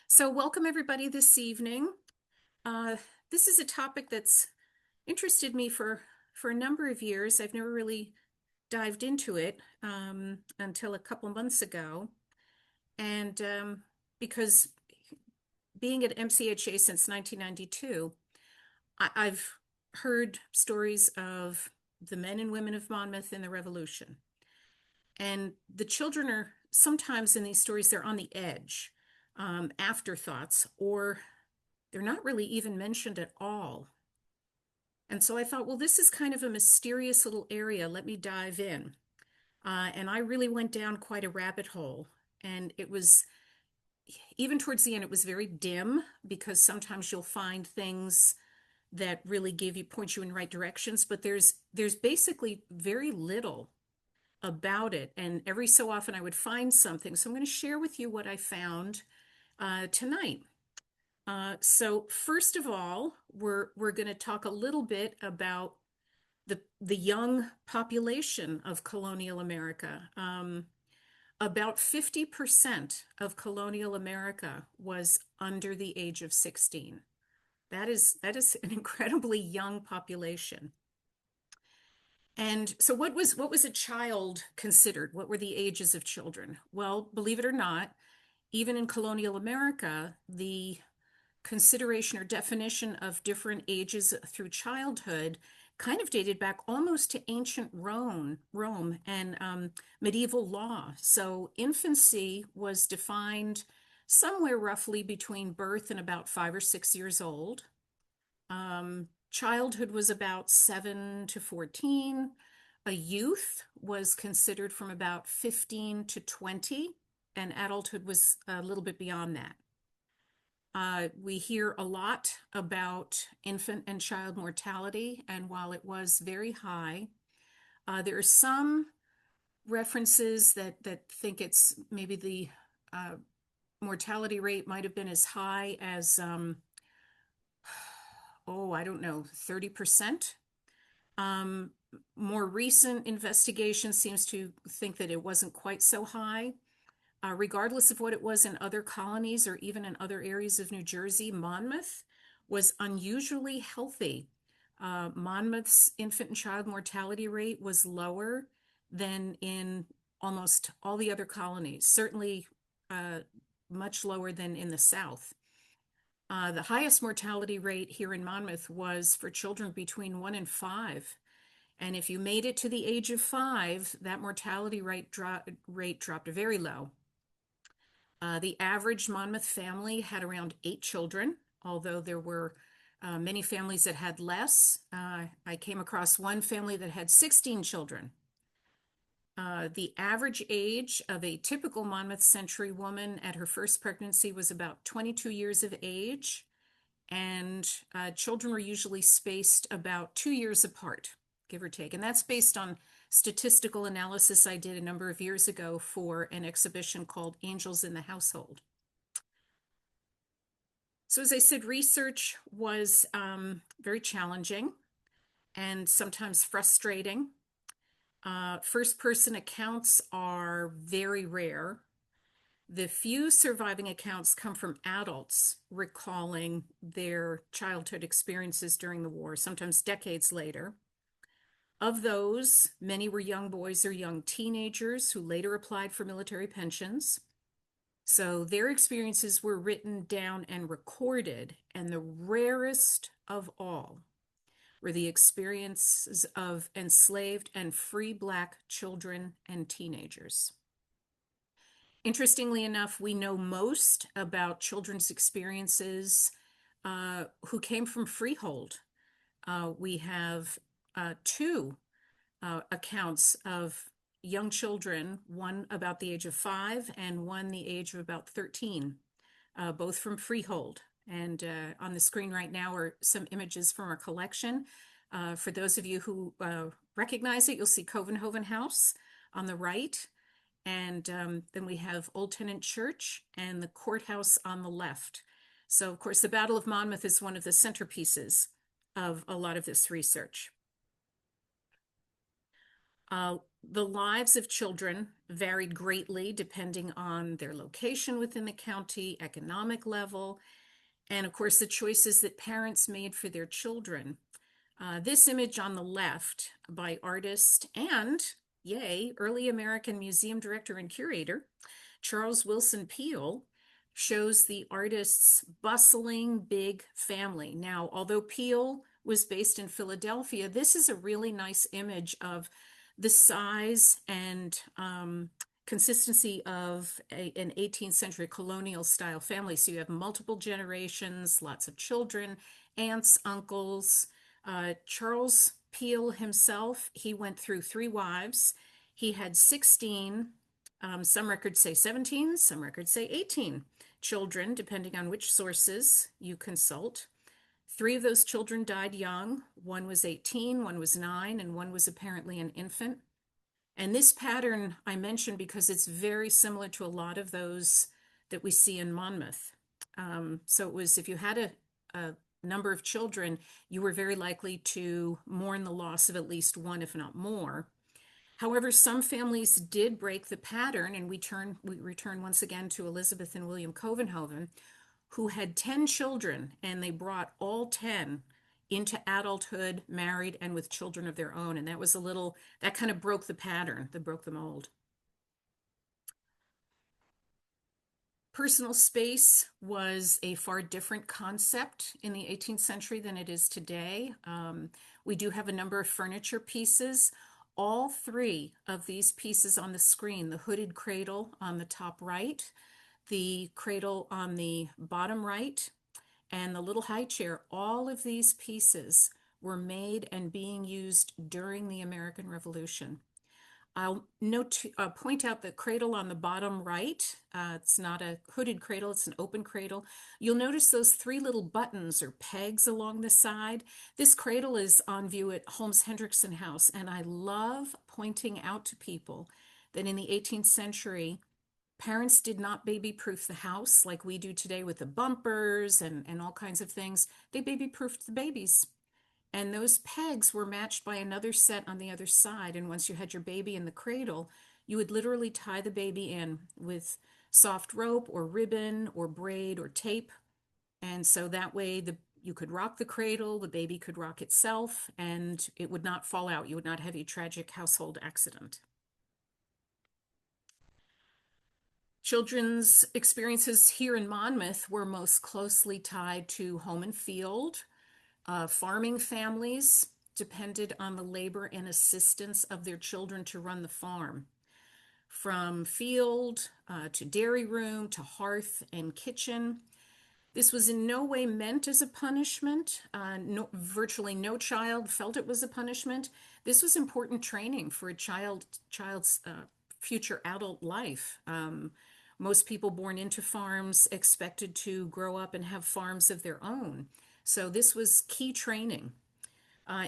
So welcome everybody this evening. Uh, this is a topic that's interested me for a number of years. I've never really dived into it until a couple months ago. And because being at MCHA since 1992, I've heard stories of the men and women of Monmouth in the Revolution. And the children are sometimes in these stories, they're on the edge, afterthoughts, or they're not really even mentioned at all. And so I thought, well, this is kind of a mysterious little area. Let me dive in. And I really went down quite a rabbit hole. And it was, even towards the end, it was very dim because sometimes you'll find things that really point you in right directions, but there's basically very little about it. And every so often I would find something. So I'm going to share with you what I found tonight. So first of all, we're going to talk a little bit about the young population of colonial America. About 50% of colonial America was under the age of 16. That is an incredibly young population. And so what was a child considered? What were the ages of children? Well, believe it or not, even in colonial America, the consideration or definition of different ages through childhood kind of dated back almost to ancient Rome and medieval law. So infancy was defined somewhere roughly between birth and about 5 or 6 years old. Childhood was about 7 to 14. A youth was considered from about 15 to 20, and adulthood was a little bit beyond that. We hear a lot about infant and child mortality, and while it was very high, there are some references that think it's maybe the mortality rate might have been as high as I don't know, 30%. Um, More recent investigation seems to think that it wasn't quite so high. Regardless of what it was in other colonies or even in other areas of New Jersey, Monmouth was unusually healthy. Monmouth's infant and child mortality rate was lower than in almost all the other colonies, certainly uh, much lower than in the South. The highest mortality rate here in Monmouth was for children between 1 and 5. And if you made it to the age of 5, that mortality rate dropped very low. The average Monmouth family had around 8 children, although there were many families that had less. I came across one family that had 16 children. The average age of a typical Monmouth century woman at her first pregnancy was about 22 years of age, and children were usually spaced about 2 years apart, give or take. And that's based on statistical analysis I did a number of years ago for an exhibition called Angels in the Household. So as I said, research was very challenging and sometimes frustrating. First-person accounts are very rare. The few surviving accounts come from adults recalling their childhood experiences during the war, sometimes decades later. Of those, many were young boys or young teenagers who later applied for military pensions. So their experiences were written down and recorded, and the rarest of all were the experiences of enslaved and free Black children and teenagers. Interestingly enough, we know most about children's experiences who came from Freehold. We have two accounts of young children, one about the age of 5 and one the age of about 13, both from Freehold. And on the screen right now are some images from our collection. For those of you who recognize it, you'll see Covenhoven House on the right. And then we have Old Tennant Church and the courthouse on the left. So, of course, the Battle of Monmouth is one of the centerpieces of a lot of this research. Uh, the lives of children varied greatly depending on their location within the county, economic level, and of course, the choices that parents made for their children. This image on the left by artist and, yay, early American museum director and curator Charles Willson Peale shows the artist's bustling big family. Now, although Peale was based in Philadelphia, this is a really nice image of the size and consistency of an 18th century colonial style family. So you have multiple generations, lots of children, aunts, uncles. Charles Peale himself, he went through three wives. He had 16, some records say 17, some records say 18 children, depending on which sources you consult. Three of those children died young. One was 18, one was 9, and one was apparently an infant. And this pattern I mentioned because it's very similar to a lot of those that we see in Monmouth. So it was if you had a number of children, you were very likely to mourn the loss of at least one, if not more. However, some families did break the pattern, and we return once again to Elizabeth and William Covenhoven, who had 10 children, and they brought all 10 into adulthood, married, and with children of their own. And that kind of broke the pattern, that broke the mold. Personal space was a far different concept in the 18th century than it is today. We do have a number of furniture pieces. All three of these pieces on the screen, the hooded cradle on the top right, the cradle on the bottom right, and the little high chair, all of these pieces were made and being used during the American Revolution. I'll point out the cradle on the bottom right. It's not a hooded cradle, it's an open cradle. You'll notice those three little buttons or pegs along the side. This cradle is on view at Holmes Hendrickson House, and I love pointing out to people that in the 18th century, parents did not baby-proof the house like we do today with the bumpers and all kinds of things. They baby-proofed the babies. And those pegs were matched by another set on the other side. And once you had your baby in the cradle, you would literally tie the baby in with soft rope or ribbon or braid or tape. And so that way you could rock the cradle, the baby could rock itself, and it would not fall out. You would not have a tragic household accident. Children's experiences here in Monmouth were most closely tied to home and field. Farming families depended on the labor and assistance of their children to run the farm. From field to dairy room to hearth and kitchen. This was in no way meant as a punishment. Virtually no child felt it was a punishment. This was important training for a child's future adult life. Most people born into farms expected to grow up and have farms of their own. So this was key training.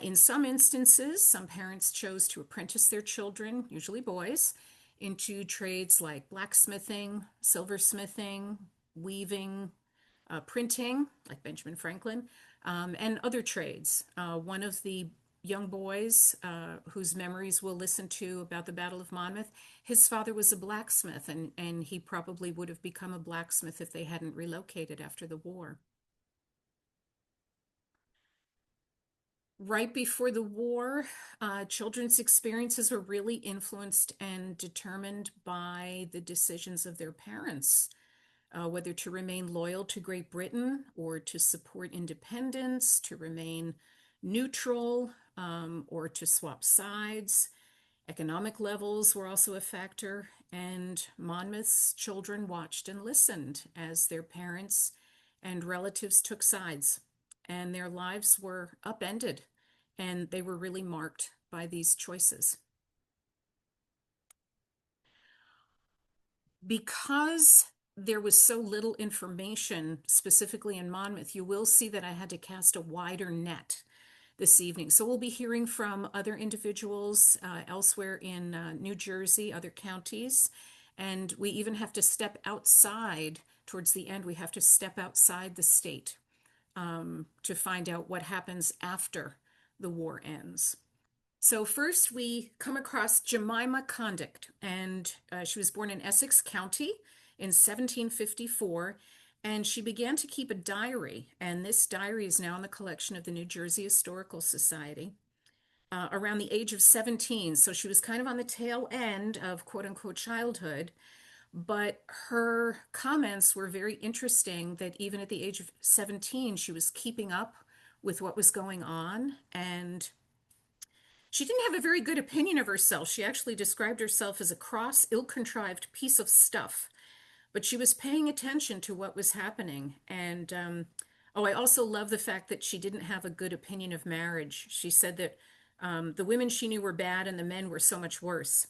In some instances, some parents chose to apprentice their children, usually boys, into trades like blacksmithing, silversmithing, weaving, printing, like Benjamin Franklin, and other trades. One of the young boys whose memories we'll listen to about the Battle of Monmouth, his father was a blacksmith, and he probably would have become a blacksmith if they hadn't relocated after the war. Right before the war, children's experiences were really influenced and determined by the decisions of their parents, whether to remain loyal to Great Britain or to support independence, to remain neutral, or to swap sides. Economic levels were also a factor, and Monmouth's children watched and listened as their parents and relatives took sides, and their lives were upended, and they were really marked by these choices. Because there was so little information specifically in Monmouth, you will see that I had to cast a wider net this evening. So we'll be hearing from other individuals elsewhere in New Jersey, other counties, and we even have to step outside. Towards the end, we have to step outside the state to find out what happens after the war ends. So first we come across Jemima Condict, and she was born in Essex County in 1754, and she began to keep a diary, and this diary is now in the collection of the New Jersey Historical Society. Around the age of 17, so she was kind of on the tail end of quote unquote childhood, but her comments were very interesting that even at the age of 17, she was keeping up with what was going on, and she didn't have a very good opinion of herself. She actually described herself as a cross, ill-contrived piece of stuff, but she was paying attention to what was happening. And oh, I also love the fact that she didn't have a good opinion of marriage. She said that the women she knew were bad and the men were so much worse.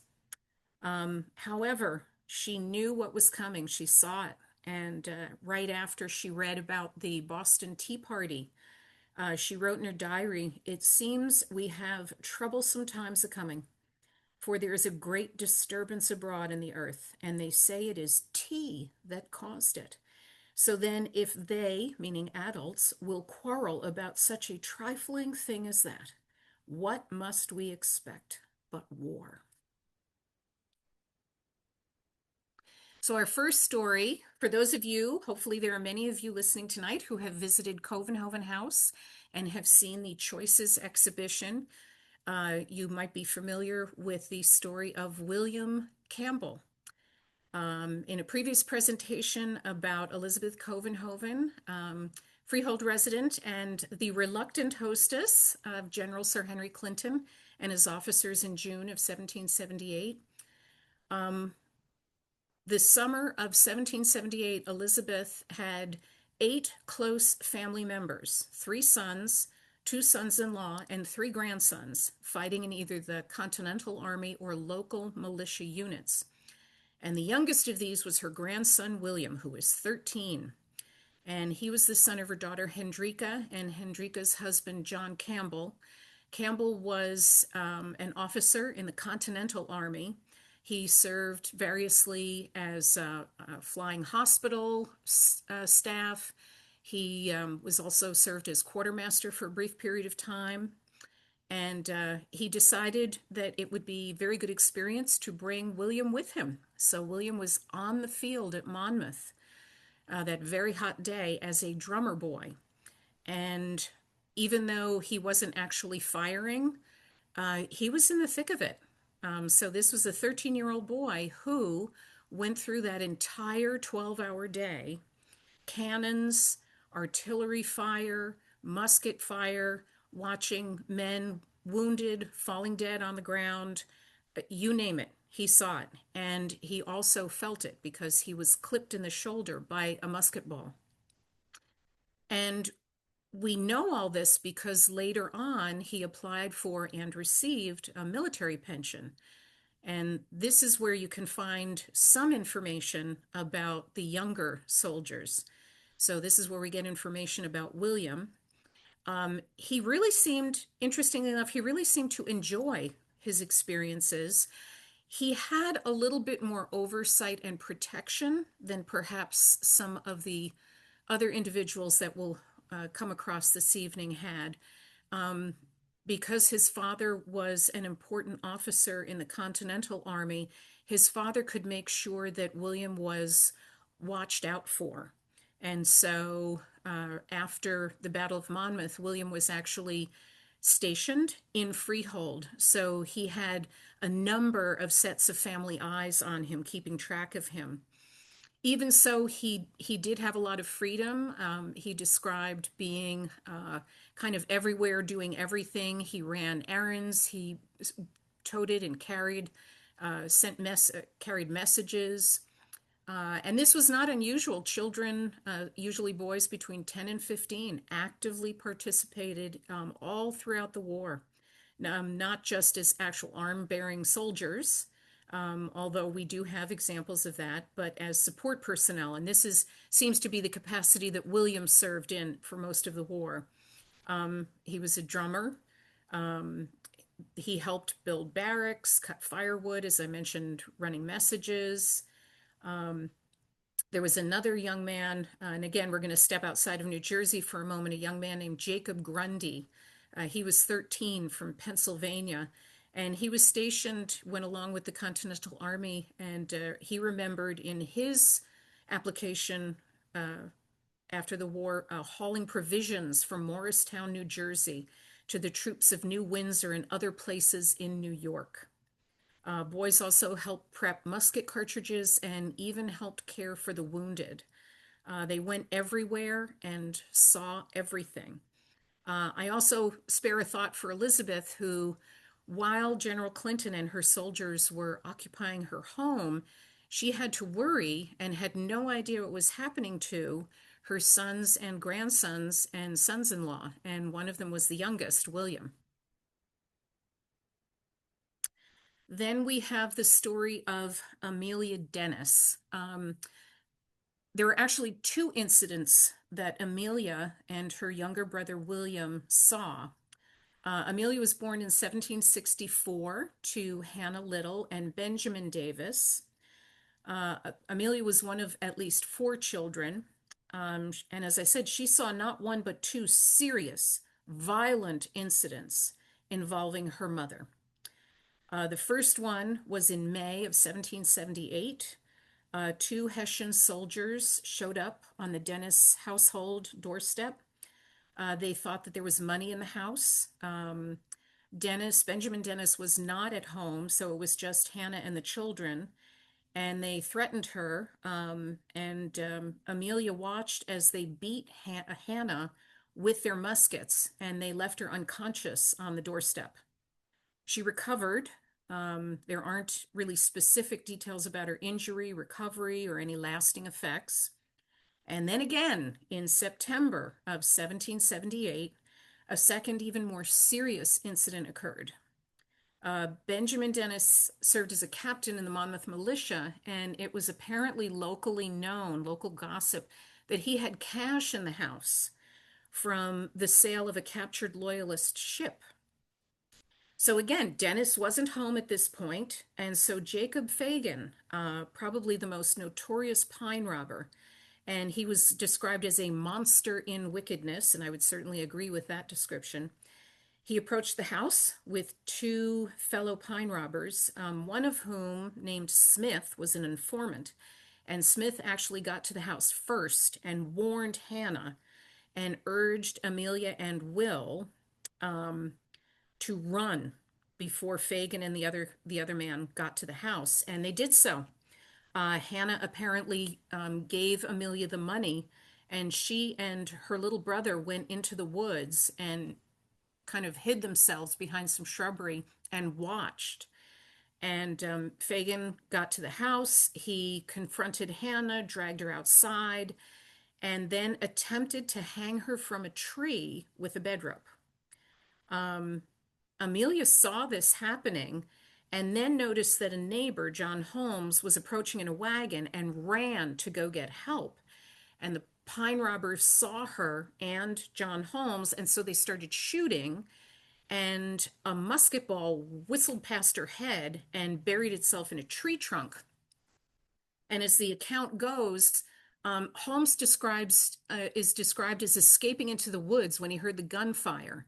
However, she knew what was coming. She saw it. And right after she read about the Boston Tea Party, she wrote in her diary, "It seems we have troublesome times a coming, for there is a great disturbance abroad in the earth, and they say it is tea that caused it. So then, if they, meaning adults, will quarrel about such a trifling thing as that, what must we expect but war?" So, our first story, for those of you, hopefully there are many of you listening tonight who have visited Covenhoven House and have seen the Choices exhibition. You might be familiar with the story of William Campbell. In a previous presentation about Elizabeth Covenhoven, Freehold resident and the reluctant hostess of General Sir Henry Clinton and his officers in June of 1778. The summer of 1778, Elizabeth had 8 close family members, 3 sons, 2 sons-in-law, and 3 grandsons fighting in either the Continental Army or local militia units. And the youngest of these was her grandson, William, who was 13. And he was the son of her daughter, Hendrika, and Hendrika's husband, John Campbell. Campbell was an officer in the Continental Army. He served variously as flying hospital staff. He was also served as quartermaster for a brief period of time. And he decided that it would be a very good experience to bring William with him. So William was on the field at Monmouth that very hot day as a drummer boy. And even though he wasn't actually firing, he was in the thick of it. So this was a 13-year-old boy who went through that entire 12-hour day, cannons, artillery fire, musket fire, watching men wounded, falling dead on the ground, you name it, he saw it. And he also felt it because he was clipped in the shoulder by a musket ball. And we know all this because later on he applied for and received a military pension. And this is where you can find some information about the younger soldiers. So this is where we get information about William. He really seemed, interestingly enough, he really seemed to enjoy his experiences. He had a little bit more oversight and protection than perhaps some of the other individuals that will come across this evening had. Because his father was an important officer in the Continental Army, his father could make sure that William was watched out for. And so after the Battle of Monmouth, William was actually stationed in Freehold. So he had a number of sets of family eyes on him, keeping track of him. Even so, he did have a lot of freedom. He described being kind of everywhere, doing everything. He ran errands. He toted and carried carried messages. And this was not unusual. Children, usually boys between 10 and 15, actively participated all throughout the war, not just as actual arm-bearing soldiers, although we do have examples of that, but as support personnel. And this seems to be the capacity that William served in for most of the war. He was a drummer. He helped build barracks, cut firewood, as I mentioned, running messages. There was another young man, and again, we're going to step outside of New Jersey for a moment, a young man named Jacob Grundy. He was 13 from Pennsylvania, and he was stationed, went along with the Continental Army, and he remembered in his application after the war hauling provisions from Morristown, New Jersey, to the troops of New Windsor and other places in New York. Boys also helped prep musket cartridges and even helped care for the wounded. They went everywhere and saw everything. I also spare a thought for Elizabeth, who, while General Clinton and her soldiers were occupying her home, she had to worry and had no idea what was happening to her sons and grandsons and sons-in-law, and one of them was the youngest, William. Then we have the story of Amelia Dennis. There were actually two incidents that Amelia and her younger brother William saw. Amelia was born in 1764 to Hannah Little and Benjamin Davis. Amelia was one of at least four children. And as I said, she saw not one but two serious, violent incidents involving her mother. The first one was in May of 1778. Two Hessian soldiers showed up on the Dennis household doorstep. They thought that there was money in the house. Benjamin Dennis was not at home, so it was just Hannah and the children. And they threatened her, and Amelia watched as they beat Hannah with their muskets, and they left her unconscious on the doorstep. She recovered. There aren't really specific details about her injury, recovery, or any lasting effects. And then again, in September of 1778, a second, even more serious incident occurred. Benjamin Dennis served as a captain in the Monmouth militia, and it was apparently locally known, local gossip, that he had cash in the house from the sale of a captured loyalist ship. So again, Dennis wasn't home at this point, and so Jacob Fagan, probably the most notorious pine robber, and he was described as a monster in wickedness, and I would certainly agree with that description. He approached the house with two fellow pine robbers, one of whom, named Smith, was an informant. And Smith actually got to the house first and warned Hannah and urged Amelia and Will to run before Fagan and the other man got to the house, and they did so. Hannah apparently gave Amelia the money, and she and her little brother went into the woods and kind of hid themselves behind some shrubbery and watched. And Fagan got to the house. He confronted Hannah, dragged her outside, and then attempted to hang her from a tree with a bed rope. Amelia saw this happening and then noticed that a neighbor, John Holmes, was approaching in a wagon and ran to go get help. And the pine robbers saw her and John Holmes, and so they started shooting, and a musket ball whistled past her head and buried itself in a tree trunk. And as the account goes, Holmes is described as escaping into the woods when he heard the gunfire.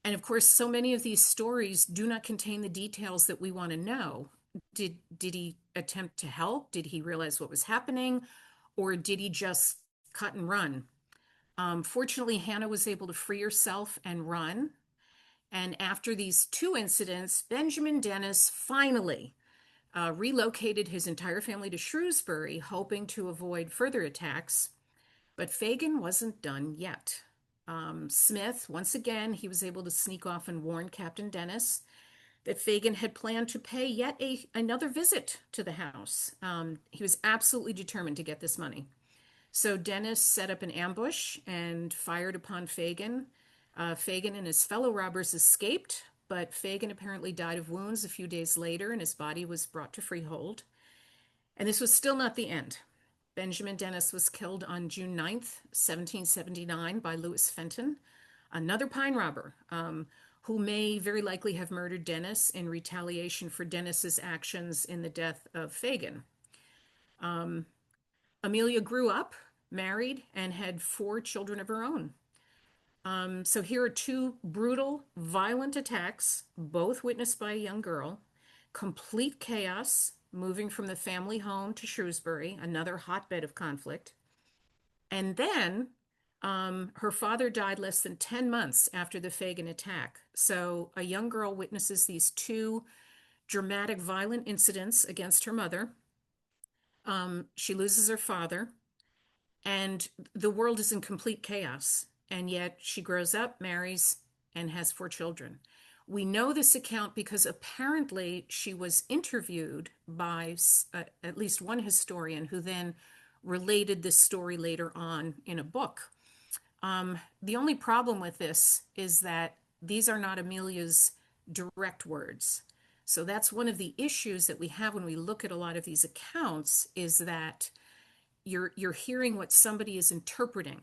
And of course, so many of these stories do not contain the details that we want to know. Did he attempt to help? Did he realize what was happening? Or did he just cut and run? Fortunately, Hannah was able to free herself and run. And after these two incidents, Benjamin Dennis finally relocated his entire family to Shrewsbury, hoping to avoid further attacks. But Fagan wasn't done yet. Smith, once again, he was able to sneak off and warn Captain Dennis that Fagan had planned to pay yet another visit to the house. He was absolutely determined to get this money. So Dennis set up an ambush and fired upon Fagan. Fagan and his fellow robbers escaped, but Fagan apparently died of wounds a few days later, and his body was brought to Freehold. And this was still not the end. Benjamin Dennis was killed on June 9th, 1779 by Louis Fenton, another pine robber, who may very likely have murdered Dennis in retaliation for Dennis's actions in the death of Fagan. Amelia grew up, married, and had four children of her own. So here are two brutal, violent attacks, both witnessed by a young girl. Complete chaos, moving from the family home to Shrewsbury, another hotbed of conflict. And then her father died less than 10 months after the Fagin attack. So a young girl witnesses these two dramatic, violent incidents against her mother. She loses her father, and the world is in complete chaos. And yet she grows up, marries, and has four children. We know this account because apparently she was interviewed by at least one historian who then related this story later on in a book. The only problem with this is that these are not Amelia's direct words. So that's one of the issues that we have when we look at a lot of these accounts, is that you're hearing what somebody is interpreting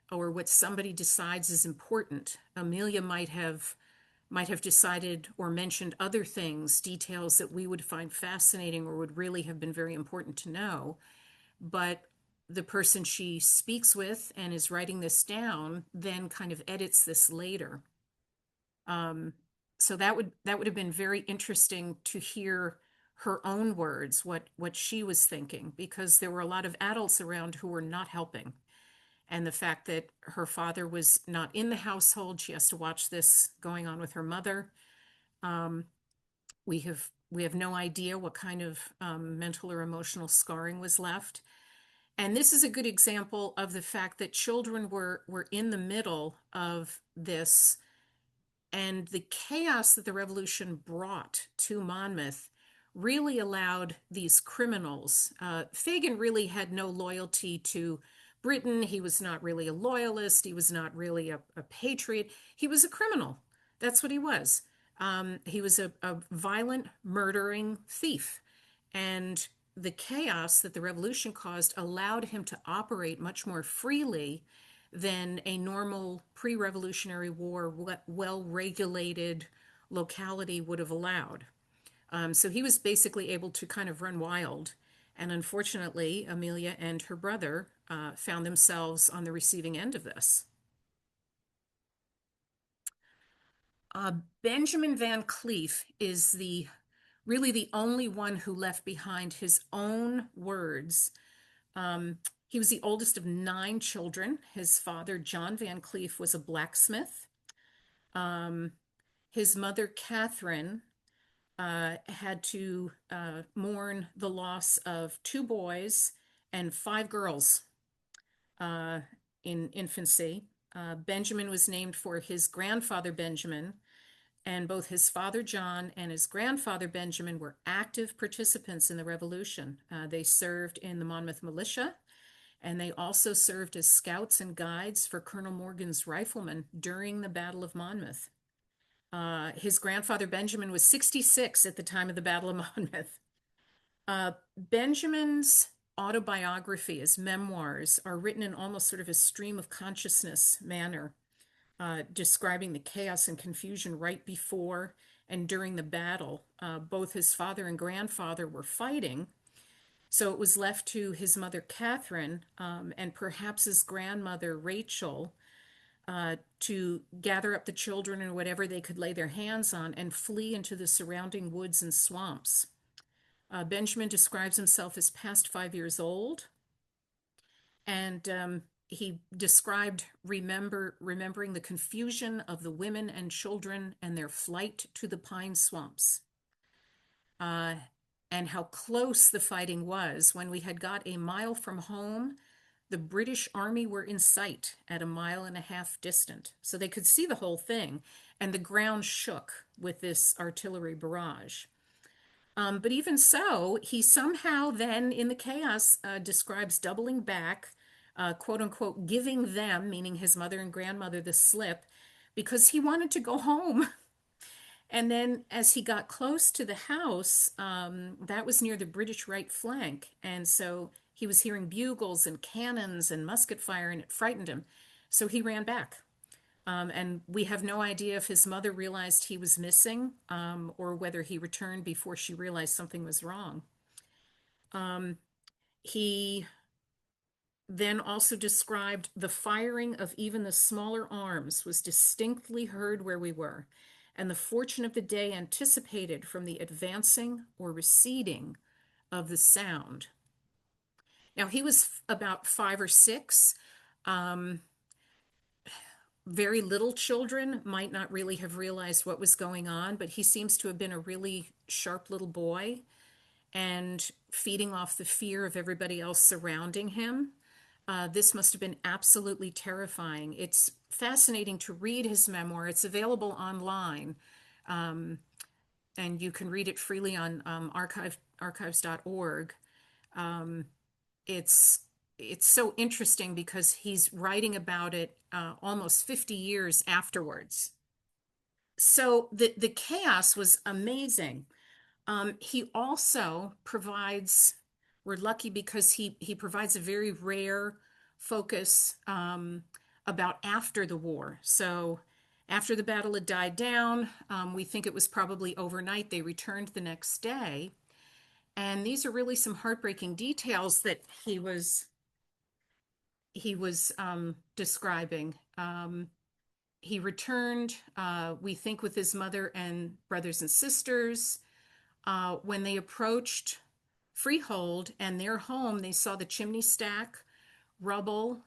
or what somebody decides is important. Amelia might have decided or mentioned other things, details that we would find fascinating or would really have been very important to know. But the person she speaks with and is writing this down then kind of edits this later. Um, so that would have been very interesting to hear her own words, what she was thinking, because there were a lot of adults around who were not helping. And the fact that her father was not in the household, she has to watch this going on with her mother. Um, we have no idea what kind of mental or emotional scarring was left. And this is a good example of the fact that children were in the middle of this, and the chaos that the revolution brought to Monmouth really allowed these criminals. Fagin really had no loyalty to Britain. He was not really a loyalist. He was not really a patriot. He was a criminal. That's what he was. He was a violent, murdering thief. And the chaos that the revolution caused allowed him to operate much more freely than a normal pre-revolutionary war, well-regulated locality would have allowed. So he was basically able to kind of run wild. And unfortunately, Amelia and her brother found themselves on the receiving end of this. Benjamin Van Cleaf is really the only one who left behind his own words. He was the oldest of 9 children. His father, John Van Cleaf, was a blacksmith. Um, his mother, Catherine, had to mourn the loss of 2 boys and 5 girls uh, in infancy. Benjamin was named for his grandfather, Benjamin, and both his father, John, and his grandfather, Benjamin, were active participants in the Revolution. They served in the Monmouth Militia, and they also served as scouts and guides for Colonel Morgan's riflemen during the Battle of Monmouth. His grandfather, Benjamin, was 66 at the time of the Battle of Monmouth. Benjamin's autobiography, his memoirs, are written in almost sort of a stream of consciousness manner, describing the chaos and confusion right before and during the battle. Both his father and grandfather were fighting, so it was left to his mother, Catherine, and perhaps his grandmother, Rachel, to gather up the children and whatever they could lay their hands on and flee into the surrounding woods and swamps. Benjamin describes himself as past 5 years old, and he described remembering the confusion of the women and children and their flight to the pine swamps, uh, and how close the fighting was. When we had got a mile from home, the British Army were in sight at a 1.5 miles distant, so they could see the whole thing, and the ground shook with this artillery barrage. But even so, he somehow then, in the chaos, describes doubling back, quote unquote, giving them, meaning his mother and grandmother, the slip, because he wanted to go home. And then as he got close to the house, that was near the British right flank. And so he was hearing bugles and cannons and musket fire, and it frightened him. So he ran back. And we have no idea if his mother realized he was missing, or whether he returned before she realized something was wrong. He then also described the firing of even the smaller arms was distinctly heard where we were, and the fortune of the day anticipated from the advancing or receding of the sound. Now, he was about 5 or 6. Um, Very little children might not really have realized what was going on, but he seems to have been a really sharp little boy and feeding off the fear of everybody else surrounding him. This must have been absolutely terrifying. It's fascinating to read his memoir. It's available online, um, and you can read it freely on archives.org. Um, it's it's so interesting because he's writing about it almost 50 years afterwards. So the chaos was amazing. He also provides, we're lucky because he provides a very rare focus about after the war. So after the battle had died down, we think it was probably overnight. They returned the next day. And these are really some heartbreaking details that he was describing. He returned, we think, with his mother and brothers and sisters. When they approached Freehold and their home, they saw the chimney stack, rubble.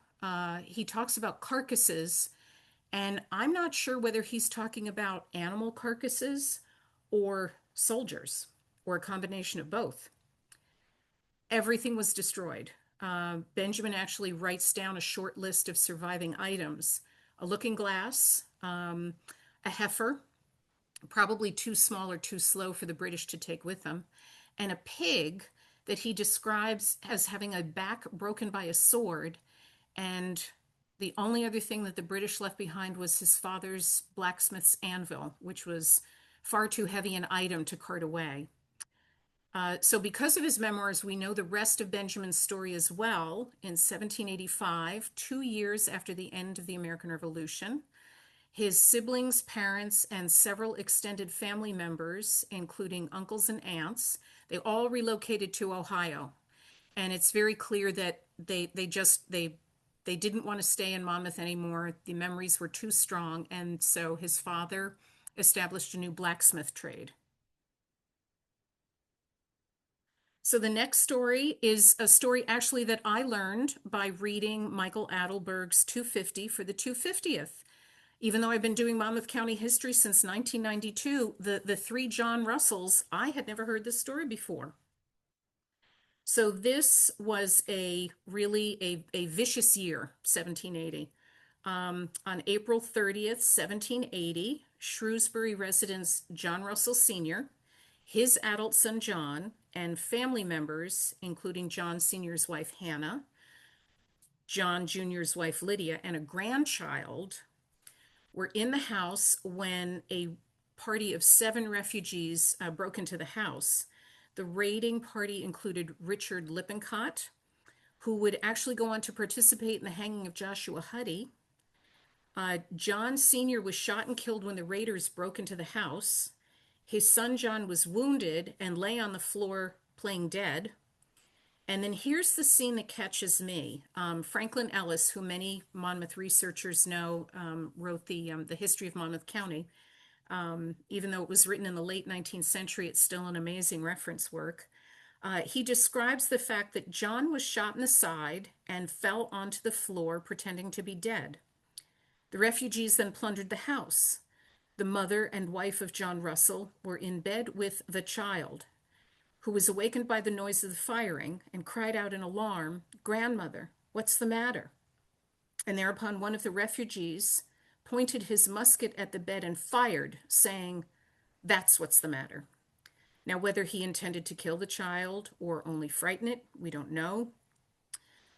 He talks about carcasses, and I'm not sure whether he's talking about animal carcasses or soldiers or a combination of both. Everything was destroyed. Benjamin actually writes down a short list of surviving items: a looking glass, a heifer, probably too small or too slow for the British to take with them, and a pig that he describes as having a back broken by a sword. And the only other thing that the British left behind was his father's blacksmith's anvil, which was far too heavy an item to cart away. So because of his memoirs, we know the rest of Benjamin's story as well. In 1785, 2 years after the end of the American Revolution, his siblings, parents, and several extended family members, including uncles and aunts, they all relocated to Ohio. And it's very clear that they didn't want to stay in Monmouth anymore. The memories were too strong, and so his father established a new blacksmith trade. So the next story is a story actually that I learned by reading Michael Adelberg's 250 for the 250th. Even though I've been doing Monmouth County history since 1992, the three John Russells, I had never heard this story before. So this was a really a vicious year, 1780. On April 30th, 1780, Shrewsbury residents John Russell Sr., his adult son John, and family members, including John Sr.'s wife Hannah, John Jr.'s wife Lydia, and a grandchild, were in the house when a party of 7 refugees broke into the house. The raiding party included Richard Lippincott, who would actually go on to participate in the hanging of Joshua Huddy. John Sr. was shot and killed when the raiders broke into the house. His son John was wounded and lay on the floor playing dead. And then here's the scene that catches me. Franklin Ellis, who many Monmouth researchers know, wrote the history of Monmouth County. Even though it was written in the late 19th century, it's still an amazing reference work. He describes the fact that John was shot in the side and fell onto the floor pretending to be dead. The refugees then plundered the house. The mother and wife of John Russell were in bed with the child, who was awakened by the noise of the firing and cried out in alarm, "Grandmother, what's the matter?" And thereupon one of the refugees pointed his musket at the bed and fired, saying, "That's what's the matter." Now, whether he intended to kill the child or only frighten it, we don't know.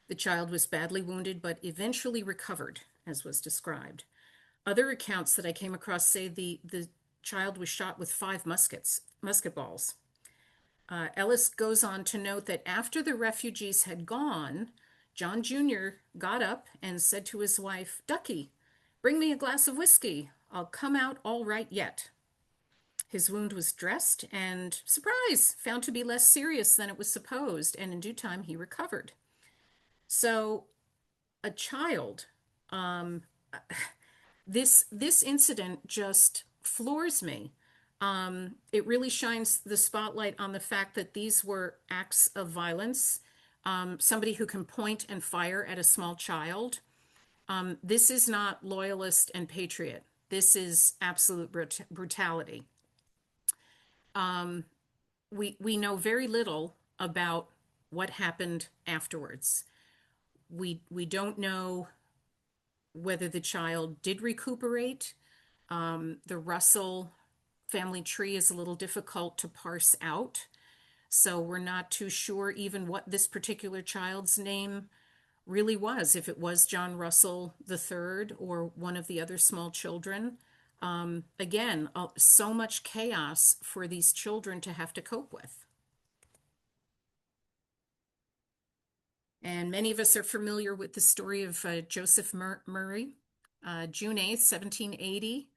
The child was badly wounded, but eventually recovered, as was described. Other accounts that I came across say the child was shot with 5 musket balls. Ellis goes on to note that after the refugees had gone, John Jr. got up and said to his wife, "Ducky, bring me a glass of whiskey. I'll come out all right yet." His wound was dressed and, surprise, found to be less serious than it was supposed, and in due time he recovered. So a child. Um, this incident just floors me. It really shines the spotlight on the fact that these were acts of violence. Somebody who can point and fire at a small child. This is not loyalist and patriot. This is absolute brutality. We know very little about what happened afterwards. We don't know whether the child did recuperate. The Russell family tree is a little difficult to parse out, so we're not too sure even what this particular child's name really was, if it was John Russell III or one of the other small children. Again, so much chaos for these children to have to cope with. And many of us are familiar with the story of Joseph Murray. June 8th, 1780.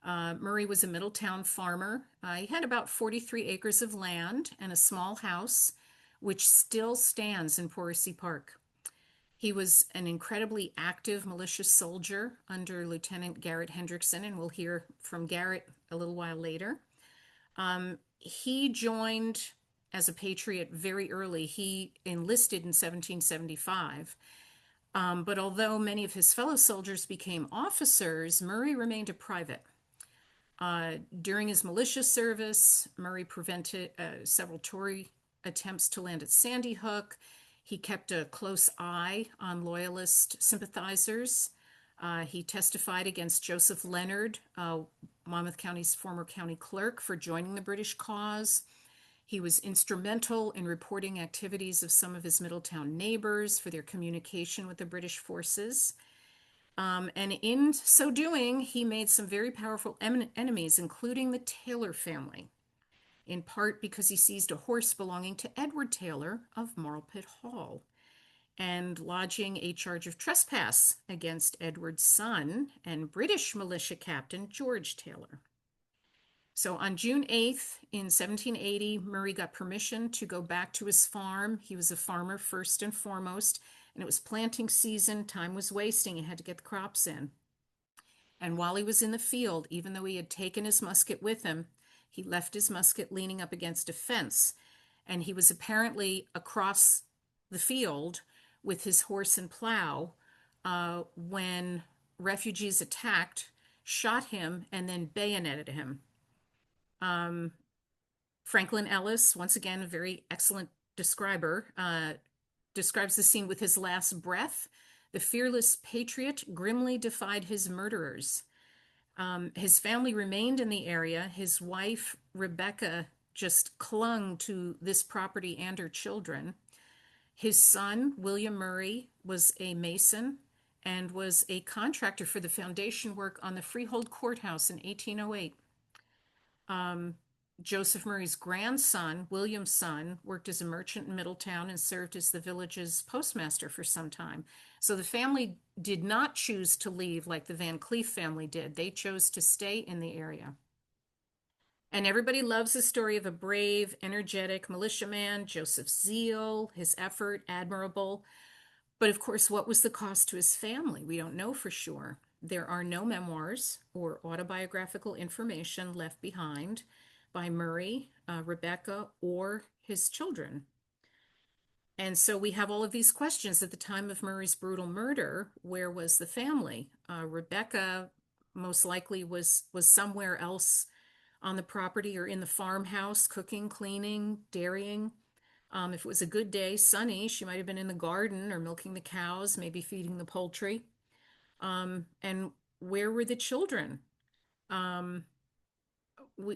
Murray was a Middletown farmer. He had about 43 acres of land and a small house, which still stands in Poracy Park. He was an incredibly active militia soldier under Lieutenant Garrett Hendrickson, and we'll hear from Garrett a little while later. He joined as a patriot very early. He enlisted in 1775. But although many of his fellow soldiers became officers, Murray remained a private. During his militia service, Murray prevented several Tory attempts to land at Sandy Hook. He kept a close eye on loyalist sympathizers. He testified against Joseph Leonard, Monmouth County's former county clerk, for joining the British cause. He was instrumental in reporting activities of some of his Middletown neighbors for their communication with the British forces. And in so doing, he made some very powerful enemies, including the Taylor family, in part because he seized a horse belonging to Edward Taylor of Marlpit Hall, and lodging a charge of trespass against Edward's son and British militia captain George Taylor. So on June 8th in 1780, Murray got permission to go back to his farm. He was a farmer first and foremost, and it was planting season. Time was wasting. He had to get the crops in. And while he was in the field, even though he had taken his musket with him, he left his musket leaning up against a fence. And he was apparently across the field with his horse and plow when refugees attacked, shot him, and then bayoneted him. Franklin Ellis, once again, a very excellent describer, describes the scene with his last breath. The fearless patriot grimly defied his murderers. His family remained in the area. His wife, Rebecca, just clung to this property and her children. His son, William Murray, was a mason and was a contractor for the foundation work on the Freehold courthouse in 1808. Joseph Murray's grandson, William's son, worked as a merchant in Middletown and served as the village's postmaster for some time. So the family did not choose to leave like the Van Cleaf family did. They chose to stay in the area. And everybody loves the story of a brave, energetic militiaman, Joseph's zeal, his effort, admirable. But of course, what was the cost to his family? We don't know for sure. There are no memoirs or autobiographical information left behind by Murray, Rebecca, or his children. And so we have all of these questions. At the time of Murray's brutal murder, where was the family? Rebecca most likely was somewhere else on the property or in the farmhouse, cooking, cleaning, dairying. If it was a good day, sunny, she might have been in the garden or milking the cows, maybe feeding the poultry. And where were the children?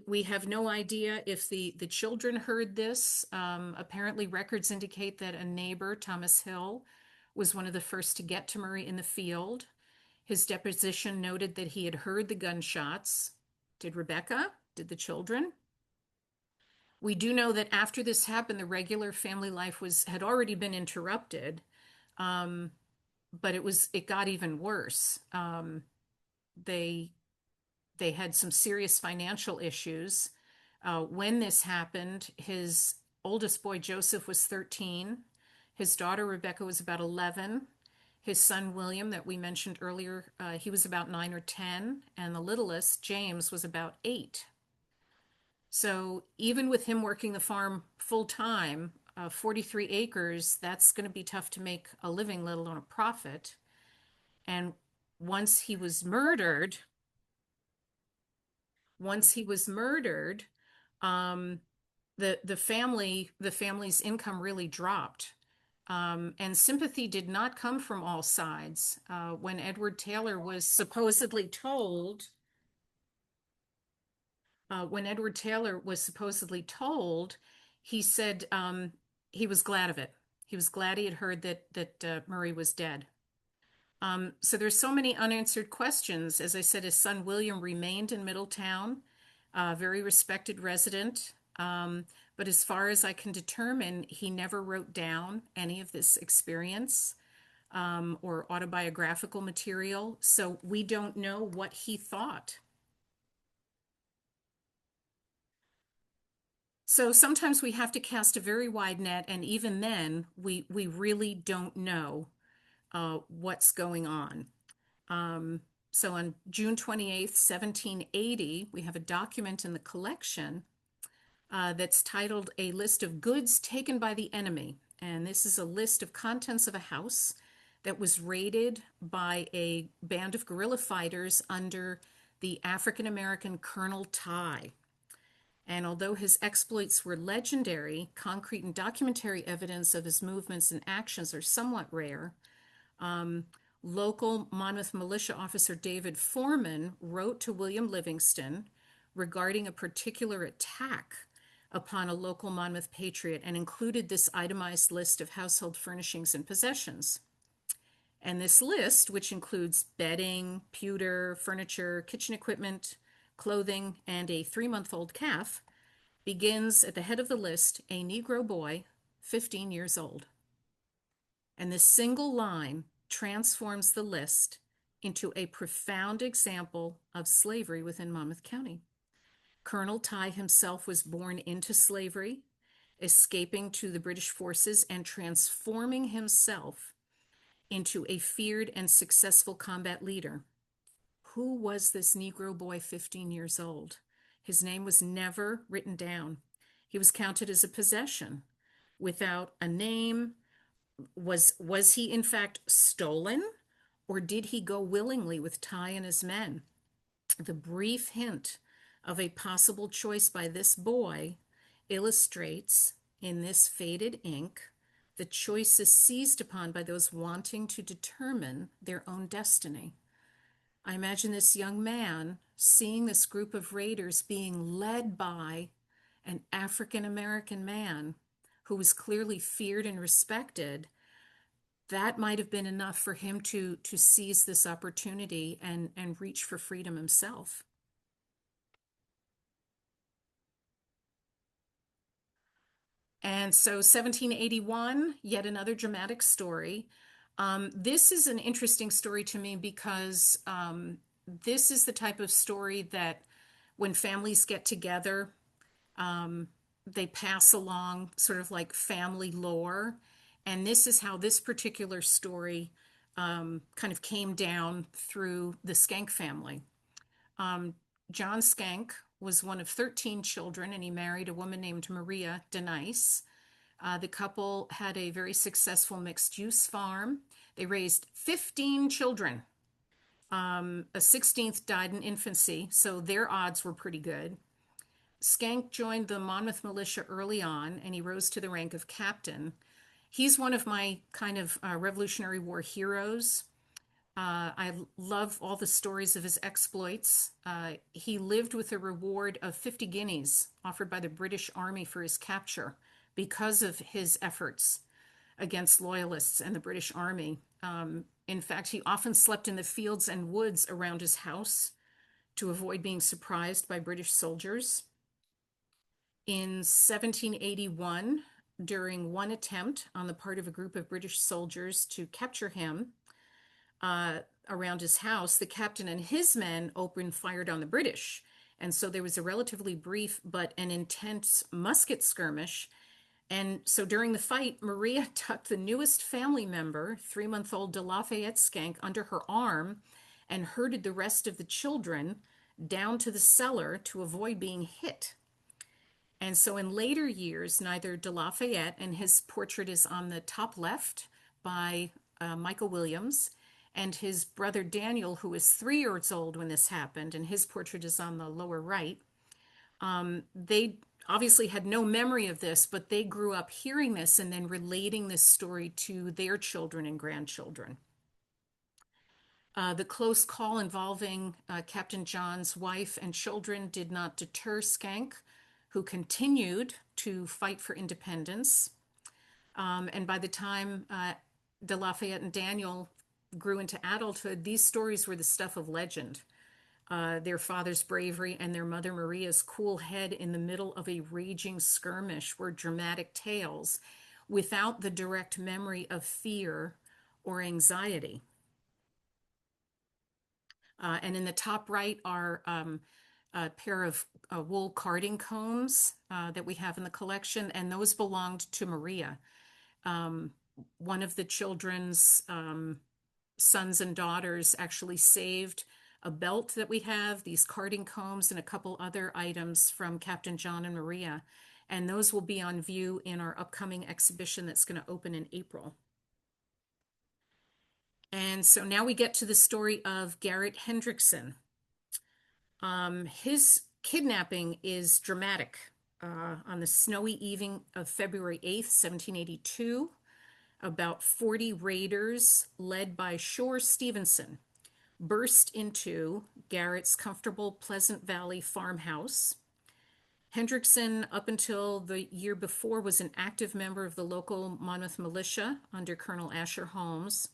We have no idea if the children heard this. Apparently, records indicate that a neighbor, Thomas Hill, was one of the first to get to Murray in the field. His deposition noted that he had heard the gunshots. Did Rebecca? Did the children? We do know that after this happened, the regular family life had already been interrupted, but it got even worse. They had some serious financial issues. When this happened, his oldest boy, Joseph, was 13. His daughter, Rebecca, was about 11. His son William, that we mentioned earlier, he was about 9 or 10, and the littlest, James, was about 8. So even with him working the farm full time, 43 acres, that's going to be tough to make a living, let alone a profit. And once he was murdered, once he was murdered, um, the family's income really dropped. And sympathy did not come from all sides. When Edward Taylor was supposedly told, he said he was glad of it. He was glad he had heard that Murray was dead. So there's so many unanswered questions. As I said, his son William remained in Middletown, a very respected resident. But as far as I can determine, he never wrote down any of this experience or autobiographical material. So we don't know what he thought. So sometimes we have to cast a very wide net, and even then, we really don't know what's going on. Um, so on June 28th, 1780, we have a document in the collection that's titled A List of Goods Taken by the Enemy. And this is a list of contents of a house that was raided by a band of guerrilla fighters under the African American Colonel Ty. And although his exploits were legendary, concrete and documentary evidence of his movements and actions are somewhat rare. Local Monmouth militia officer David Foreman wrote to William Livingston regarding a particular attack upon a local Monmouth patriot and included this itemized list of household furnishings and possessions. And this list, which includes bedding, pewter, furniture, kitchen equipment, clothing, and a 3-month-old calf, begins at the head of the list, a Negro boy, 15 years old. And this single line transforms the list into a profound example of slavery within Monmouth County. Colonel Ty himself was born into slavery, escaping to the British forces and transforming himself into a feared and successful combat leader. Who was this Negro boy, 15 years old? His name was never written down. He was counted as a possession without a name. Was he in fact stolen, or did he go willingly with Ty and his men? The brief hint of a possible choice by this boy illustrates in this faded ink the choices seized upon by those wanting to determine their own destiny. I imagine this young man seeing this group of raiders being led by an African American man who was clearly feared and respected. That might have been enough for him to seize this opportunity and reach for freedom himself. And so 1781, yet another dramatic story. This is an interesting story to me because this is the type of story that when families get together, they pass along sort of like family lore. And this is how this particular story kind of came down through the Skank family. John Skank was one of 13 children, and he married a woman named Maria Denice. The couple had a very successful mixed-use farm. They raised 15 children. A 16th died in infancy, so their odds were pretty good. Skank joined the Monmouth militia early on, and he rose to the rank of captain. He's one of my kind of Revolutionary War heroes. I love all the stories of his exploits. He lived with a reward of 50 guineas offered by the British Army for his capture because of his efforts against loyalists and the British Army. In fact, he often slept in the fields and woods around his house to avoid being surprised by British soldiers. In 1781, during one attempt on the part of a group of British soldiers to capture him, around his house, the captain and his men opened fire on the British. And so there was a relatively brief but an intense musket skirmish. And so during the fight, Maria tucked the newest family member, 3-month-old De Lafayette Skank, under her arm and herded the rest of the children down to the cellar to avoid being hit. And so in later years, neither De Lafayette, and his portrait is on the top left by Michael Williams, and his brother Daniel, who was 3 years old when this happened, and his portrait is on the lower right. They obviously had no memory of this, but they grew up hearing this and then relating this story to their children and grandchildren. The close call involving Captain John's wife and children did not deter Skank, who continued to fight for independence. And by the time De Lafayette and Daniel grew into adulthood, these stories were the stuff of legend. Their father's bravery and their mother Maria's cool head in the middle of a raging skirmish were dramatic tales without the direct memory of fear or anxiety. And in the top right are a pair of wool carding combs that we have in the collection, and those belonged to Maria. One of the children's sons and daughters actually saved a belt that we have, these carding combs, and a couple other items from Captain John and Maria. And those will be on view in our upcoming exhibition that's going to open in April. And so now we get to the story of Garrett Hendrickson. His kidnapping is dramatic. On the snowy evening of February 8th, 1782, about 40 raiders led by Shore Stevenson burst into Garrett's comfortable Pleasant Valley farmhouse. Hendrickson, up until the year before, was an active member of the local Monmouth militia under Colonel Asher Holmes.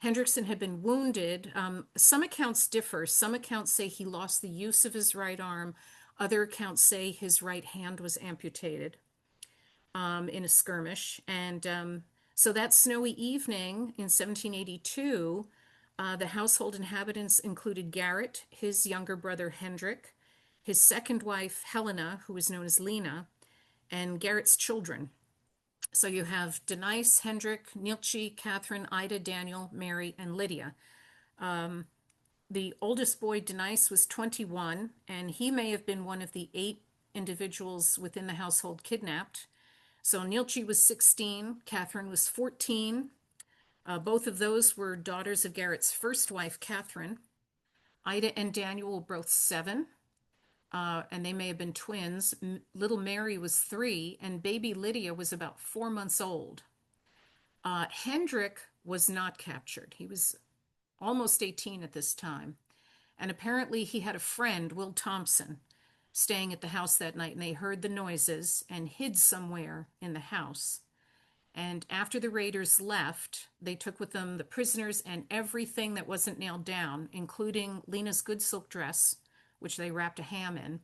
Hendrickson had been wounded. Some accounts differ. Some accounts say he lost the use of his right arm. Other accounts say his right hand was amputated in a skirmish. And so that snowy evening in 1782, the household inhabitants included Garrett, his younger brother Hendrick, his second wife Helena, who was known as Lena, and Garrett's children. So you have Denise, Hendrick, Nilchi, Catherine, Ida, Daniel, Mary, and Lydia. The oldest boy, Denise, was 21, and he may have been one of the 8 individuals within the household kidnapped. So Nilchi was 16, Catherine was 14. Both of those were daughters of Garrett's first wife, Catherine. Ida and Daniel were both 7. And they may have been twins. Little Mary was 3, and baby Lydia was about 4 months old. Hendrick was not captured. He was almost 18 at this time. And apparently he had a friend, Will Thompson, staying at the house that night, and they heard the noises and hid somewhere in the house. And after the raiders left, they took with them the prisoners and everything that wasn't nailed down, including Lena's good silk dress, which they wrapped a ham in.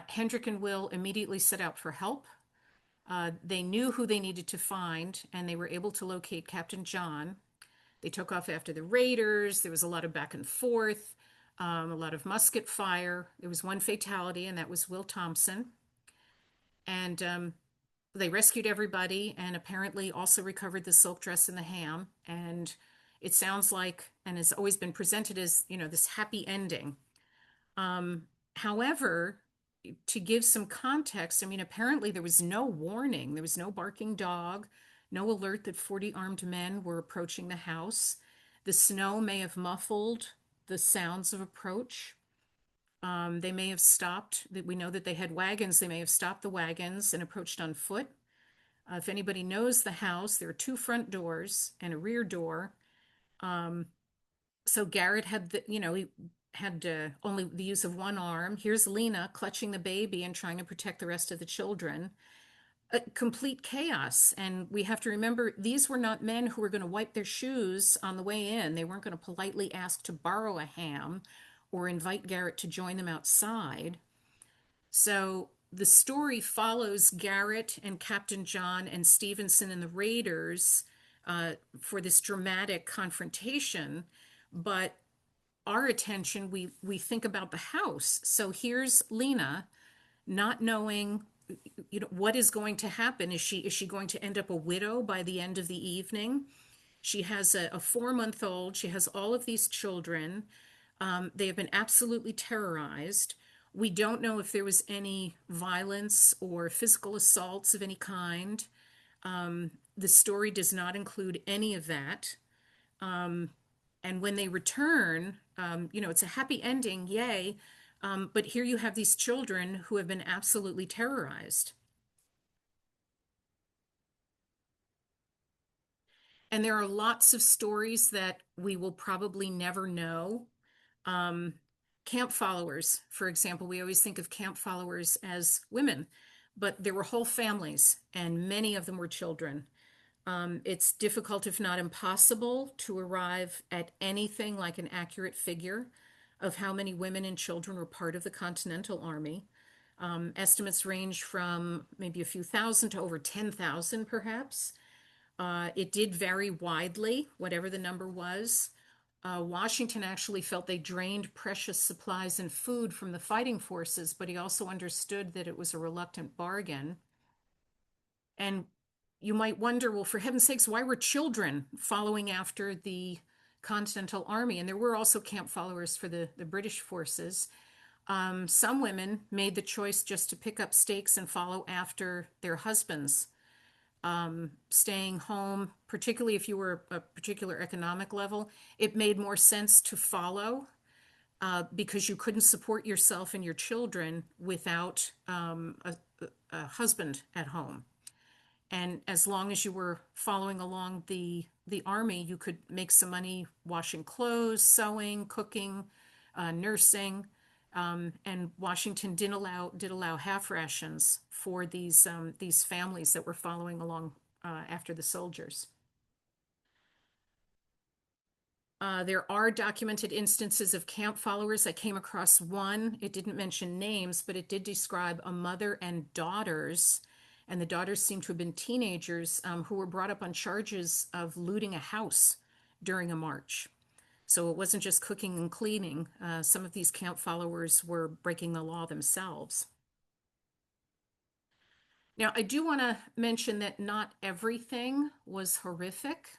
Hendrick and Will immediately set out for help. They knew who they needed to find, and they were able to locate Captain John. They took off after the raiders. There was a lot of back and forth, a lot of musket fire. There was one fatality, and that was Will Thompson. And they rescued everybody and apparently also recovered the silk dress and the ham. And it sounds like, and has always been presented as, this happy ending. However, to give some context, apparently there was no warning. There was no barking dog, no alert that 40 armed men were approaching the house. The snow may have muffled the sounds of approach. They may have stopped. We know that they had wagons. They may have stopped the wagons and approached on foot. If anybody knows the house, there are 2 front doors and a rear door. So Garrett had he had only the use of one arm. Here's Lena clutching the baby and trying to protect the rest of the children. A complete chaos. And we have to remember, these were not men who were going to wipe their shoes on the way in. They weren't going to politely ask to borrow a ham or invite Garrett to join them outside. So the story follows Garrett and Captain John and Stevenson and the raiders for this dramatic confrontation. But our attention, we think about the house. So here's Lena, not knowing what is going to happen? Is she going to end up a widow by the end of the evening? She has a 4 month old. She has all of these children. They have been absolutely terrorized. We don't know if there was any violence or physical assaults of any kind. The story does not include any of that. Um, and when they return, it's a happy ending, yay. But here you have these children who have been absolutely terrorized. And there are lots of stories that we will probably never know. Um, Camp followers, for example, we always think of camp followers as women, but there were whole families, and many of them were children. It's difficult, if not impossible, to arrive at anything like an accurate figure of how many women and children were part of the Continental Army. Estimates range from maybe a few thousand to over 10,000, perhaps. It did vary widely, whatever the number was. Washington actually felt they drained precious supplies and food from the fighting forces, but he also understood that it was a reluctant bargain. And you might wonder, well, for heaven's sakes, why were children following after the Continental Army? And there were also camp followers for the British forces. Some women made the choice just to pick up stakes and follow after their husbands, staying home, particularly if you were a particular economic level. It made more sense to follow because you couldn't support yourself and your children without a husband at home. And as long as you were following along the army, you could make some money washing clothes, sewing, cooking, nursing. And Washington did allow half rations for these families that were following along after the soldiers. There are documented instances of camp followers. I came across one. It didn't mention names, but it did describe a mother and daughters. And the daughters seemed to have been teenagers who were brought up on charges of looting a house during a march. So it wasn't just cooking and cleaning. Some of these camp followers were breaking the law themselves. Now, I do want to mention that not everything was horrific.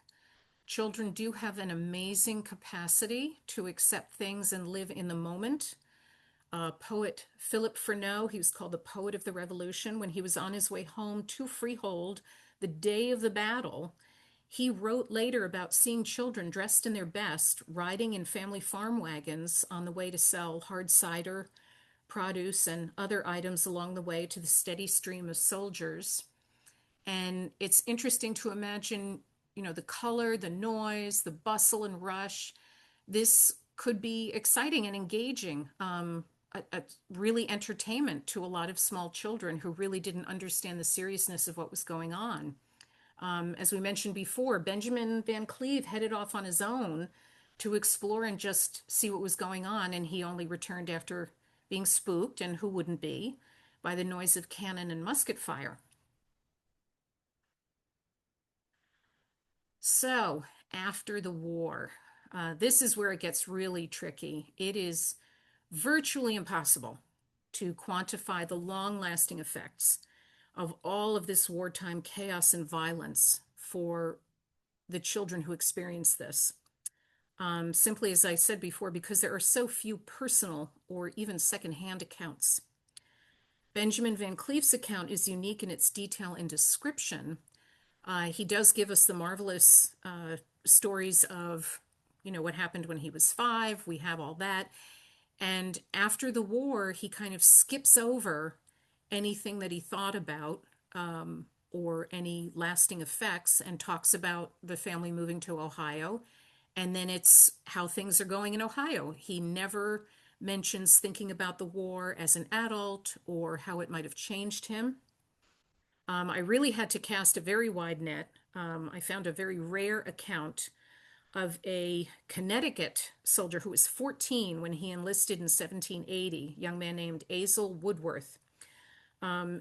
Children do have an amazing capacity to accept things and live in the moment. Poet Philip Freneau, he was called the poet of the Revolution, when he was on his way home to Freehold the day of the battle, he wrote later about seeing children dressed in their best, riding in family farm wagons on the way to sell hard cider, produce, and other items along the way to the steady stream of soldiers. And it's interesting to imagine, the color, the noise, the bustle and rush. This could be exciting and engaging, a really entertainment to a lot of small children who really didn't understand the seriousness of what was going on. As we mentioned before, Benjamin Van Cleaf headed off on his own to explore and just see what was going on, and he only returned after being spooked, and who wouldn't be, by the noise of cannon and musket fire. So, after the war, this is where it gets really tricky. It is virtually impossible to quantify the long-lasting effects of all of this wartime chaos and violence for the children who experience this. Simply, as I said before, because there are so few personal or even secondhand accounts. Benjamin Van Cleef's account is unique in its detail and description. He does give us the marvelous stories of, what happened when he was 5. We have all that. And after the war, he kind of skips over anything that he thought about or any lasting effects and talks about the family moving to Ohio. And then it's how things are going in Ohio. He never mentions thinking about the war as an adult or how it might have changed him. I really had to cast a very wide net. I found a very rare account of a Connecticut soldier who was 14 when he enlisted in 1780, a young man named Azel Woodworth.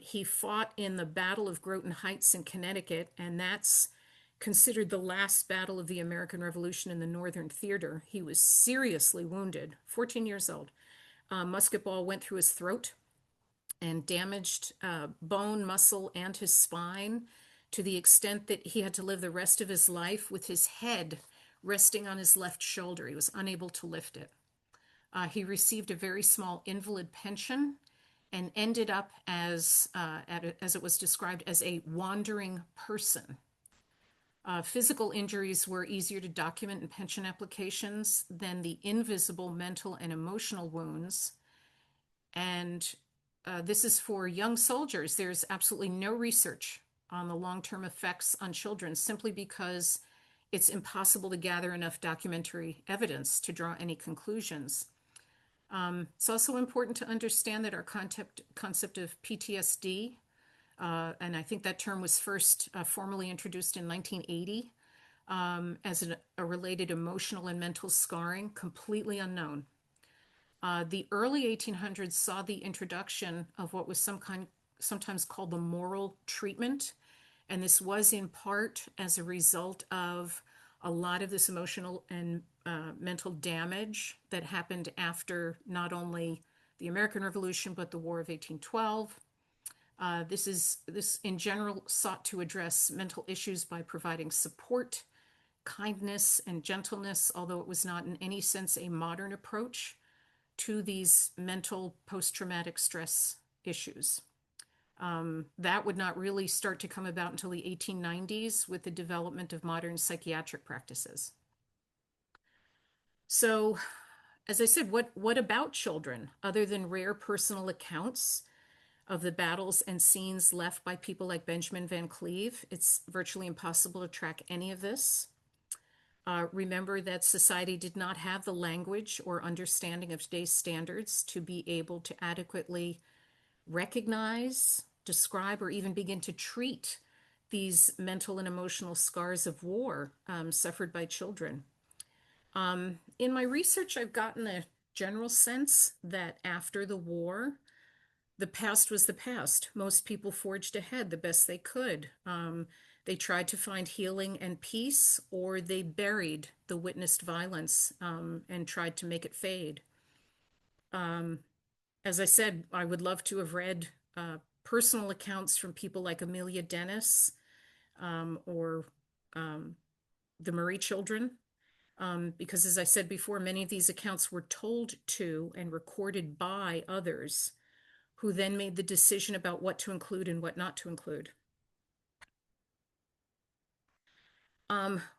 He fought in the Battle of Groton Heights in Connecticut, and that's considered the last battle of the American Revolution in the Northern Theater. He was seriously wounded, 14 years old. A musket ball went through his throat, and damaged bone, muscle, and his spine to the extent that he had to live the rest of his life with his head resting on his left shoulder. He was unable to lift it. He received a very small invalid pension and ended up as it was described, as a wandering person. Physical injuries were easier to document in pension applications than the invisible mental and emotional wounds. And this is for young soldiers. There's absolutely no research on the long-term effects on children simply because it's impossible to gather enough documentary evidence to draw any conclusions. It's also important to understand that our concept of PTSD, and I think that term was first formally introduced in 1980 as a related emotional and mental scarring, completely unknown. The early 1800s saw the introduction of what was sometimes called the moral treatment, and this was in part as a result of a lot of this emotional and mental damage that happened after not only the American Revolution but the War of 1812. This in general sought to address mental issues by providing support, kindness, and gentleness, although it was not in any sense a modern approach to these mental post-traumatic stress issues. That would not really start to come about until the 1890s with the development of modern psychiatric practices. So, as I said, what about children, other than rare personal accounts of the battles and scenes left by people like Benjamin Van Cleaf? It's virtually impossible to track any of this. Remember that society did not have the language or understanding of today's standards to be able to adequately recognize, describe, or even begin to treat these mental and emotional scars of war suffered by children. In my research, I've gotten a general sense that after the war, the past was the past. Most people forged ahead the best they could. They tried to find healing and peace, or they buried the witnessed violence and tried to make it fade. As I said, I would love to have read personal accounts from people like Amelia Dennis or the Murray children, because as I said before, many of these accounts were told to and recorded by others who then made the decision about what to include and what not to include.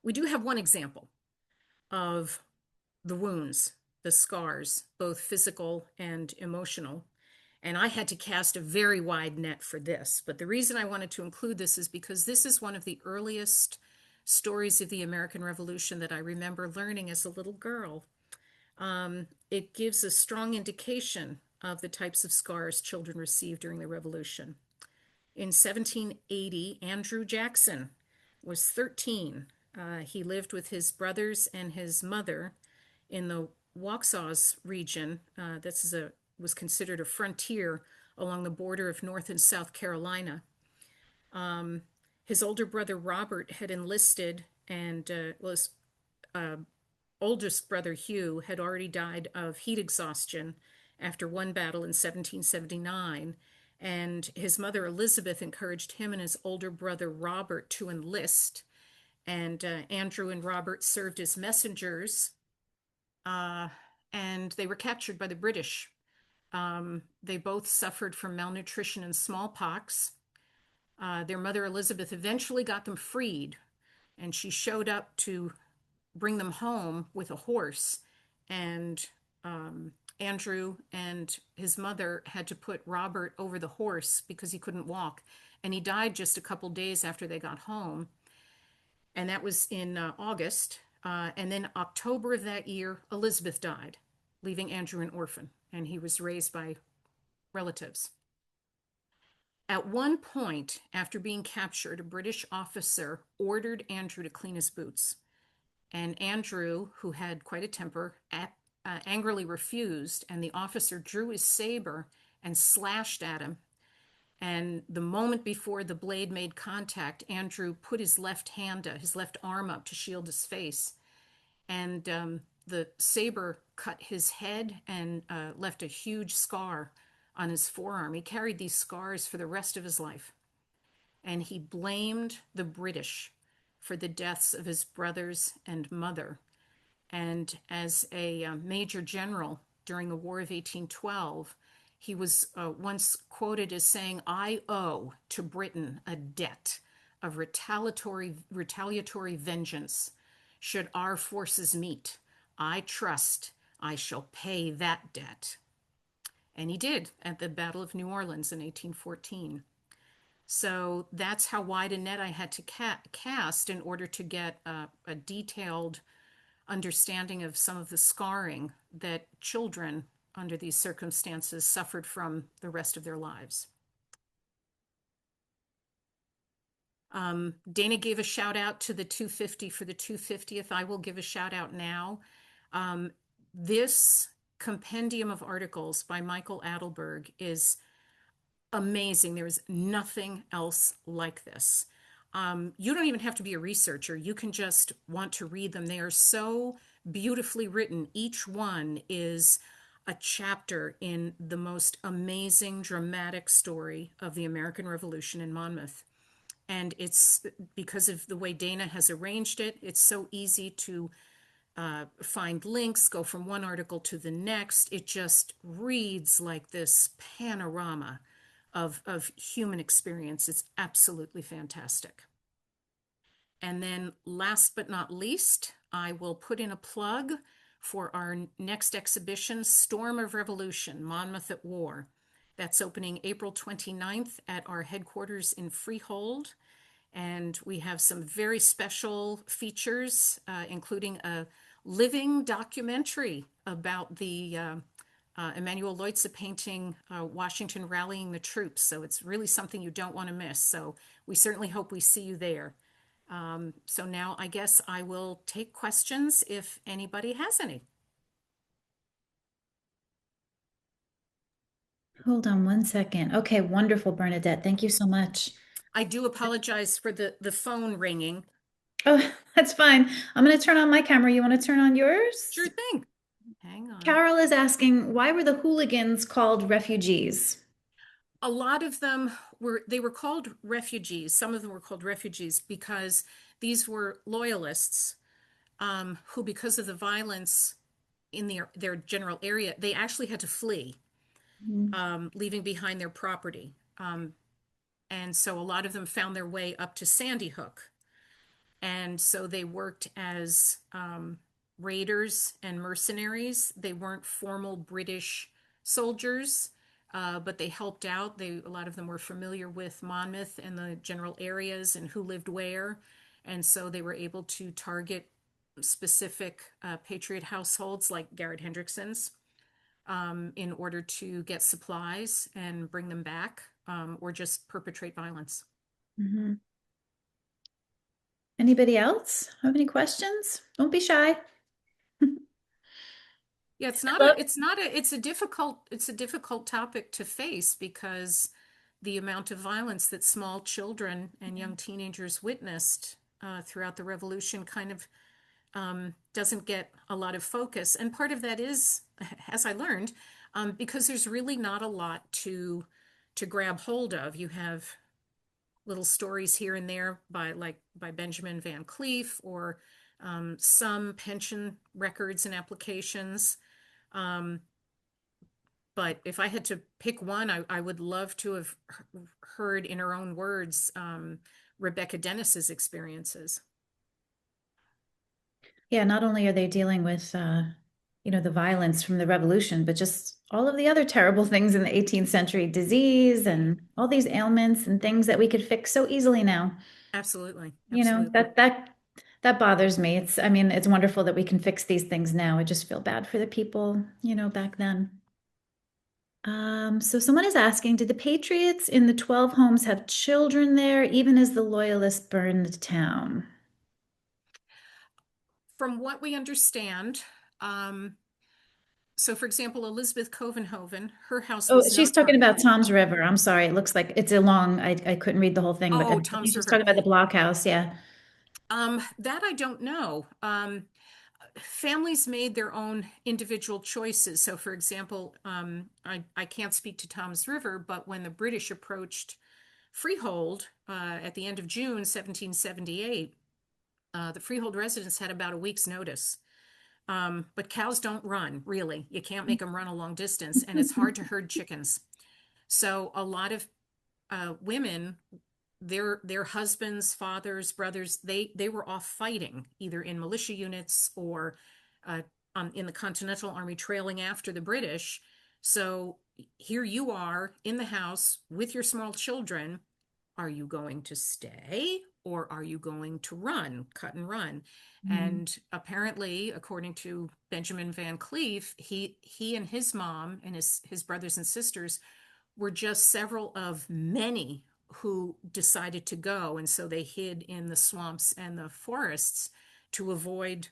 We do have one example of the wounds, the scars, both physical and emotional. And I had to cast a very wide net for this. But the reason I wanted to include this is because this is one of the earliest stories of the American Revolution that I remember learning as a little girl. It gives a strong indication of the types of scars children received during the Revolution. In 1780, Andrew Jackson was 13. He lived with his brothers and his mother in the Waxhaws region. Was considered a frontier along the border of North and South Carolina. His older brother Robert had enlisted, and his oldest brother Hugh had already died of heat exhaustion after one battle in 1779. And his mother Elizabeth encouraged him and his older brother Robert to enlist. And Andrew and Robert served as messengers, and they were captured by the British. They both suffered from malnutrition and smallpox. Their mother Elizabeth eventually got them freed, and she showed up to bring them home with a horse. And Andrew and his mother had to put Robert over the horse because he couldn't walk. And he died just a couple days after they got home. And that was in August. And then October of that year, Elizabeth died, leaving Andrew an orphan. And he was raised by relatives. At one point, after being captured, a British officer ordered Andrew to clean his boots. And Andrew, who had quite a temper, angrily refused, and the officer drew his saber and slashed at him. And the moment before the blade made contact, Andrew put his left arm up to shield his face. And the saber cut his head and left a huge scar on his forearm. He carried these scars for the rest of his life. And he blamed the British for the deaths of his brothers and mother. And as a major general during the War of 1812, he was once quoted as saying, "I owe to Britain a debt of retaliatory vengeance. Should our forces meet, I trust I shall pay that debt." And he did at the Battle of New Orleans in 1814. So that's how wide a net I had to cast in order to get a detailed understanding of some of the scarring that children under these circumstances suffered from the rest of their lives. Dana gave a shout out to the 250 for the 250th. I will give a shout out now. This compendium of articles by Michael Adelberg is amazing. There is nothing else like this. You don't even have to be a researcher. You can just want to read them. They are so beautifully written. Each one is a chapter in the most amazing, dramatic story of the American Revolution in Monmouth. And it's because of the way Dana has arranged it, it's so easy to find links, go from one article to the next. It just reads like this panorama of human experience. It's absolutely fantastic. And then last but not least, I will put in a plug for our next exhibition, Storm of Revolution, Monmouth at War. That's opening April 29th at our headquarters in Freehold. And we have some very special features, including a living documentary about the Emanuel Leutze painting Washington rallying the troops. So it's really something you don't want to miss. So we certainly hope we see you there. So now I guess I will take questions if anybody has any. Hold on one second. Okay, wonderful, Bernadette. Thank you so much. I do apologize for the phone ringing. Oh, that's fine. I'm going to turn on my camera. You want to turn on yours? Sure thing. Hang on. Carol is asking, why were the hooligans called refugees? A lot of them were called refugees. Some of them were called refugees because these were loyalists who, because of the violence in their general area, they actually had to flee, Mhm. leaving behind their property. And so a lot of them found their way up to Sandy Hook. And so they worked as raiders and mercenaries. They weren't formal British soldiers, but they helped out. A lot of them were familiar with Monmouth and the general areas and who lived where. And so they were able to target specific Patriot households like Garrett Hendrickson's in order to get supplies and bring them back or just perpetrate violence. Mhm. Anybody else have any questions? Don't be shy. Yeah, Hello? it's a difficult topic to face because the amount of violence that small children and young teenagers witnessed throughout the revolution kind of doesn't get a lot of focus. And part of that is, as I learned, because there's really not a lot to grab hold of. You have little stories here and there by Benjamin Van Cleaf or some pension records and applications. Um, but if I had to pick one, I would love to have heard in her own words Rebecca Dennis's experiences. Yeah, not only are they dealing with, the violence from the revolution, but just all of the other terrible things in the 18th century, disease and all these ailments and things that we could fix so easily now. Absolutely, You know, absolutely. that bothers me. I mean, it's wonderful that we can fix these things now. I just feel bad for the people, back then. So someone is asking, did the Patriots in the 12 homes have children there, even as the Loyalists burned the town? From what we understand, um, so for example, Elizabeth Covenhoven, her house Oh, was she's not talking burned. about Tom's River. I'm sorry. It looks like it's a long, I couldn't read the whole thing, but I Oh, think Tom's she's River. talking about the blockhouse. Yeah. That I don't know. families made their own individual choices. So, for example, I can't speak to Tom's River, but when the British approached Freehold at the end of June 1778, the Freehold residents had about a week's notice. But cows don't run, really. You can't make them run a long distance, and it's hard to herd chickens. So a lot of women, their husbands, fathers, brothers, they were off fighting either in militia units or uh, in the Continental Army trailing after the British. So here you are in the house with your small children. Are you going to stay or are you going to run, cut and run? Mhm. And apparently, according to Benjamin Van Cleaf, he and his mom and his brothers and sisters were just several of many who decided to go. And so they hid in the swamps and the forests to avoid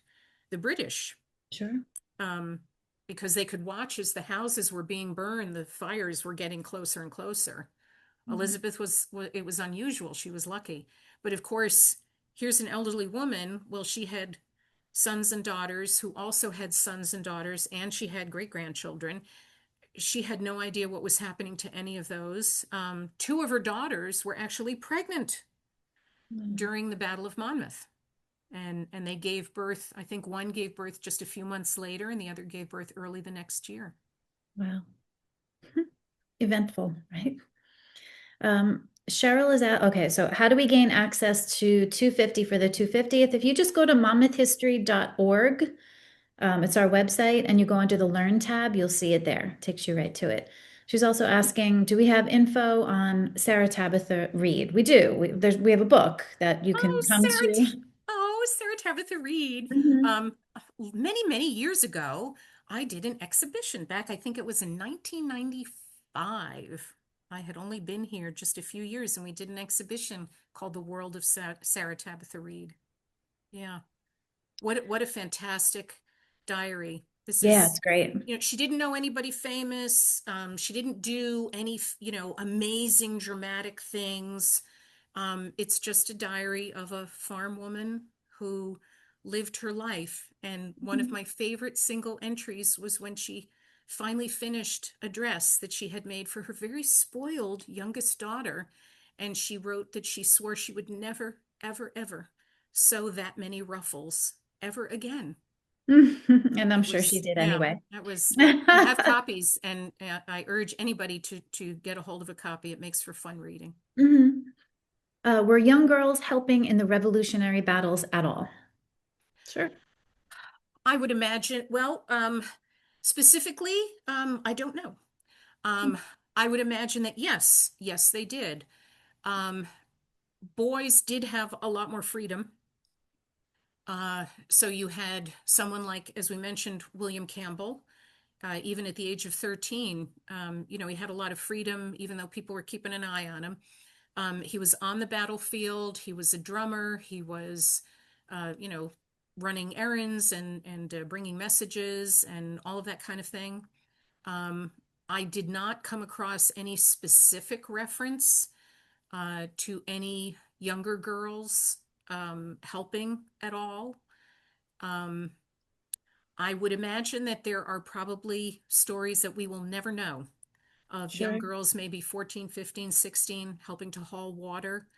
the British, Sure. um, because they could watch as the houses were being burned, the fires were getting closer and closer. Mhm. Elizabeth it was unusual. She was lucky. But of course, here's an elderly woman. Well, she had sons and daughters who also had sons and daughters, and she had great grandchildren. She had no idea what was happening to any of those. Two of her daughters were actually pregnant Mm. during the Battle of Monmouth. And they gave birth, I think one gave birth just a few months later, and the other gave birth early the next year. Wow. Eventful, right? Cheryl is at, okay, so how do we gain access to 250 for the 250th? If you just go to monmouthhistory.org, it's our website, and you go into the Learn tab, you'll see it there. It takes you right to it. She's also asking, do we have info on Sarah Tabitha Reed? We do. We have a book that you Oh, can come to. Sarah Tabitha Reed. Mhm. Um, many years ago, I did an exhibition back, I think it was in 1995. I had only been here just a few years, and we did an exhibition called The World of Sarah Tabitha Reed. Yeah. What a fantastic diary. This Yeah, is, it's great. she didn't know anybody famous. She didn't do any, amazing dramatic things. It's just a diary of a farm woman who lived her life. And one of Mhm. my favorite single entries was when she finally finished a dress that she had made for her very spoiled youngest daughter. And she wrote that she swore she would never, ever, ever sew that many ruffles ever again. And I'm It sure she was, did yeah, anyway. that was, yeah, I have copies, and I urge anybody to get a hold of a copy. It makes for fun reading. Mhm. Were young girls helping in the Revolutionary battles at all? Sure. I would imagine, well, specifically, I don't know. Um, I would imagine that yes, they did. Um, Boys did have a lot more freedom. So you had someone like, as we mentioned, William Campbell, even at the age of 13, he had a lot of freedom, even though people were keeping an eye on him. He was on the battlefield. He was a drummer. He was, uh, you know, running errands and bringing messages and all of that kind of thing. Um, I did not come across any specific reference to any younger girls helping at all. Um, I would imagine that there are probably stories that we will never know of young Sure. girls, maybe 14, 15, 16, helping to haul water.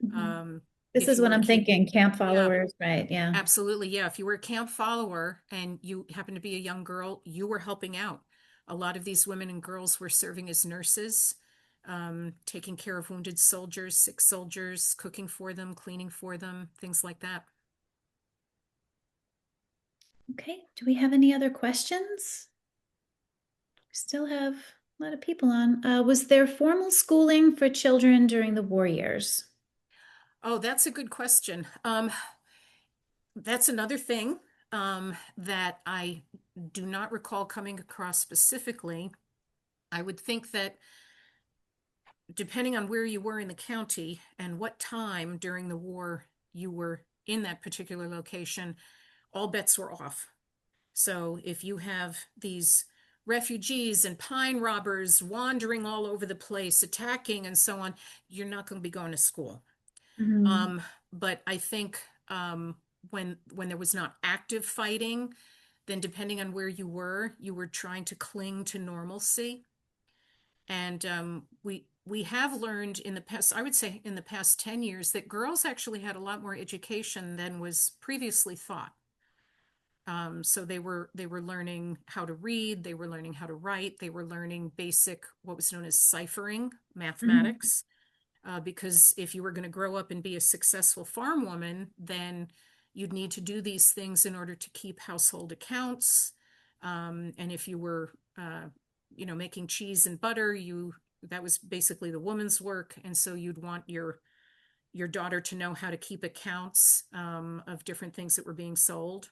Mhm. Um, This if is you what were a I'm kid, thinking, camp yeah, followers, right? Yeah. absolutely. Yeah. If you were a camp follower and you happen to be a young girl, you were helping out. A lot of these women and girls were serving as nurses, taking care of wounded soldiers, sick soldiers, cooking for them, cleaning for them, things like that. Okay. Do we have any other questions? We still have a lot of people on. Was there formal schooling for children during the war years? Oh, that's a good question. That's another thing that I do not recall coming across specifically. I would think that depending on where you were in the county and what time during the war you were in that particular location, all bets were off. So if you have these refugees and pine robbers wandering all over the place, attacking and so on, you're not going to be going to school. Mhm. But I think when there was not active fighting, then depending on where you were trying to cling to normalcy. And we have learned in the past, I would say in the past 10 years, that girls actually had a lot more education than was previously thought. So they were learning how to read, they were learning how to write, they were learning basic what was known as ciphering, Mhm. mathematics. Because if you were going to grow up and be a successful farm woman, then you'd need to do these things in order to keep household accounts. And if you were, making cheese and butter, that was basically the woman's work. And so you'd want your daughter to know how to keep accounts of different things that were being sold.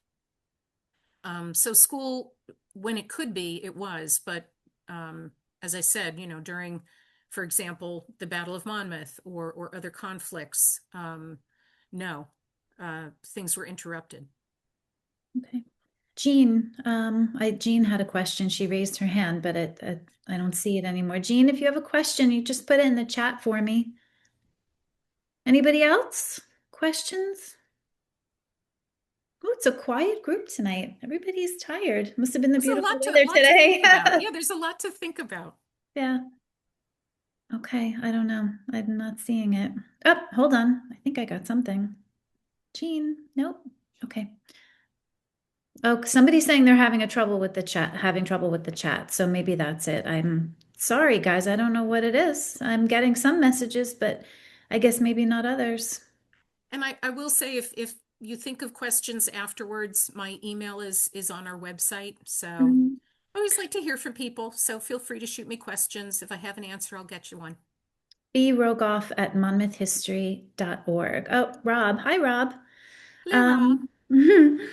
So school, when it could be, it was, but as I said, during, for example, the Battle of Monmouth or other conflicts, no, things were interrupted. Okay. Jean, Jean had a question. She raised her hand, but I don't see it anymore. Jean, if you have a question, you just put it in the chat for me. Anybody else? Questions? Oh, it's a quiet group tonight. Everybody's tired. Must have been the There's a beautiful a weather lot to think today. about. Yeah, there's a lot to think about. Yeah. Okay. I don't know. I'm not seeing it. Oh, hold on. I think I got something. Jean, nope. Okay. Oh, somebody's saying they're having trouble with the chat. So maybe that's it. I'm sorry, guys. I don't know what it is. I'm getting some messages, but I guess maybe not others. And I will say if you think of questions afterwards, my email is on our website. So Mhm. I always like to hear from people. So feel free to shoot me questions. If I have an answer, I'll get you one. Rogoff at monmouthhistory.org. Oh, Rob. Hi, Rob. Hello, Rob. Um,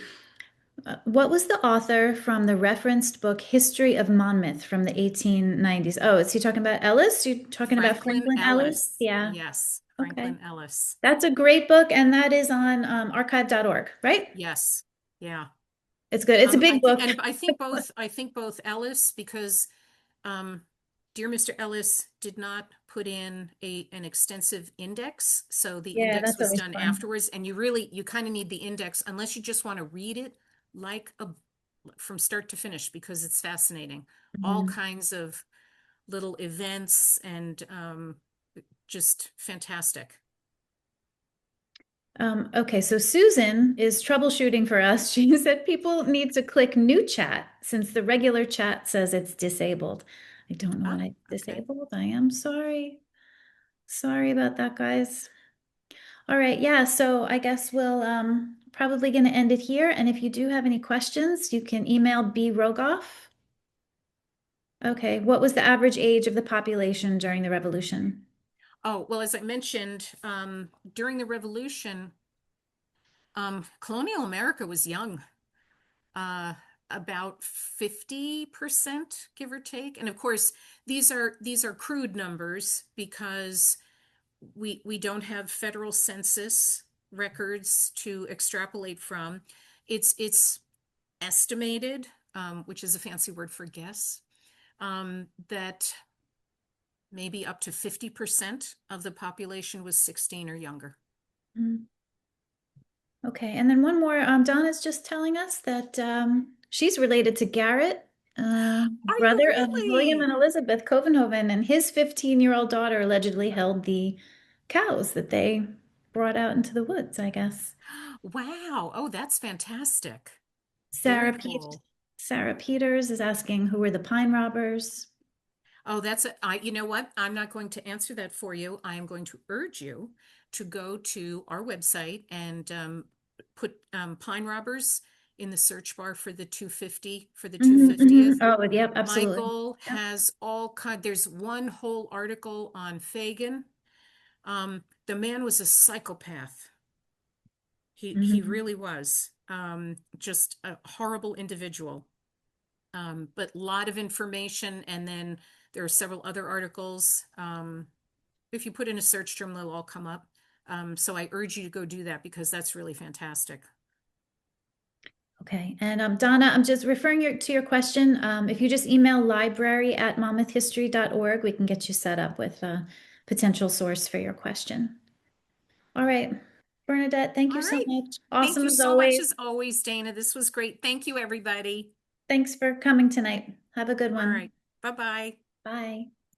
what was the author from the referenced book History of Monmouth from the 1890s? Oh, is he talking about Ellis? You talking about Franklin Franklin Ellis? Ellis. Yeah. Yes, Okay. Franklin Ellis. That's a great book, and that is on archive.org, right? Yes. Yeah. It's good. It's a I big think, book. and I think both Ellis, because um, dear Mr. Ellis did not put in an extensive index, so the Yeah, index that's was always done fun. afterwards, and you kind of need the index unless you just want to read it like a from start to finish because it's fascinating. All Mhm. kinds of little events and just fantastic. Okay, so Susan is troubleshooting for us. She said people need to click new chat since the regular chat says it's disabled. I don't know what Oh, I okay. disabled. I am sorry. Sorry about that, guys. All right, yeah, so I guess we'll probably gonna end it here. And if you do have any questions, you can email B. Rogoff. Okay, what was the average age of the population during the revolution? Oh, well, as I mentioned, during the Revolution, colonial America was young, uh, about 50%, give or take. And of course, these are crude numbers because we don't have federal census records to extrapolate from. It's estimated, which is a fancy word for guess, that maybe up to 50% of the population was 16 or younger. Mm. Okay, and then one more. Donna's just telling us that she's related to Garrett, Are brother you of William really? and Elizabeth Covenhoven, and his 15-year-old daughter allegedly held the cows that they brought out into the woods, I guess. Wow. Oh, that's fantastic. Very Sarah Pete, cool. Sarah Peters is asking who were the pine robbers. Oh, you know what? I'm not going to answer that for you. I am going to urge you to go to our website and put Pine Robbers in the search bar for the 250 for the Mhm, mhm. 250th. Oh, yep, absolutely. Michael Yep. has there's one whole article on Fagin. The man was a psychopath. He Mhm. really was. Just a horrible individual. But a lot of information, and then there are several other articles. If you put in a search term, they'll all come up. So I urge you to go do that because that's really fantastic. Okay, and Donna, I'm just referring to your question. If you just email library@monmouthhistory.org, we can get you set up with a potential source for your question. All right. Bernadette, thank All you so right. much. Thank Awesome you as so much always. as always, Dana. This was great. Thank you, everybody. Thanks for coming tonight. Have a good All one. right. Bye-bye. Bye.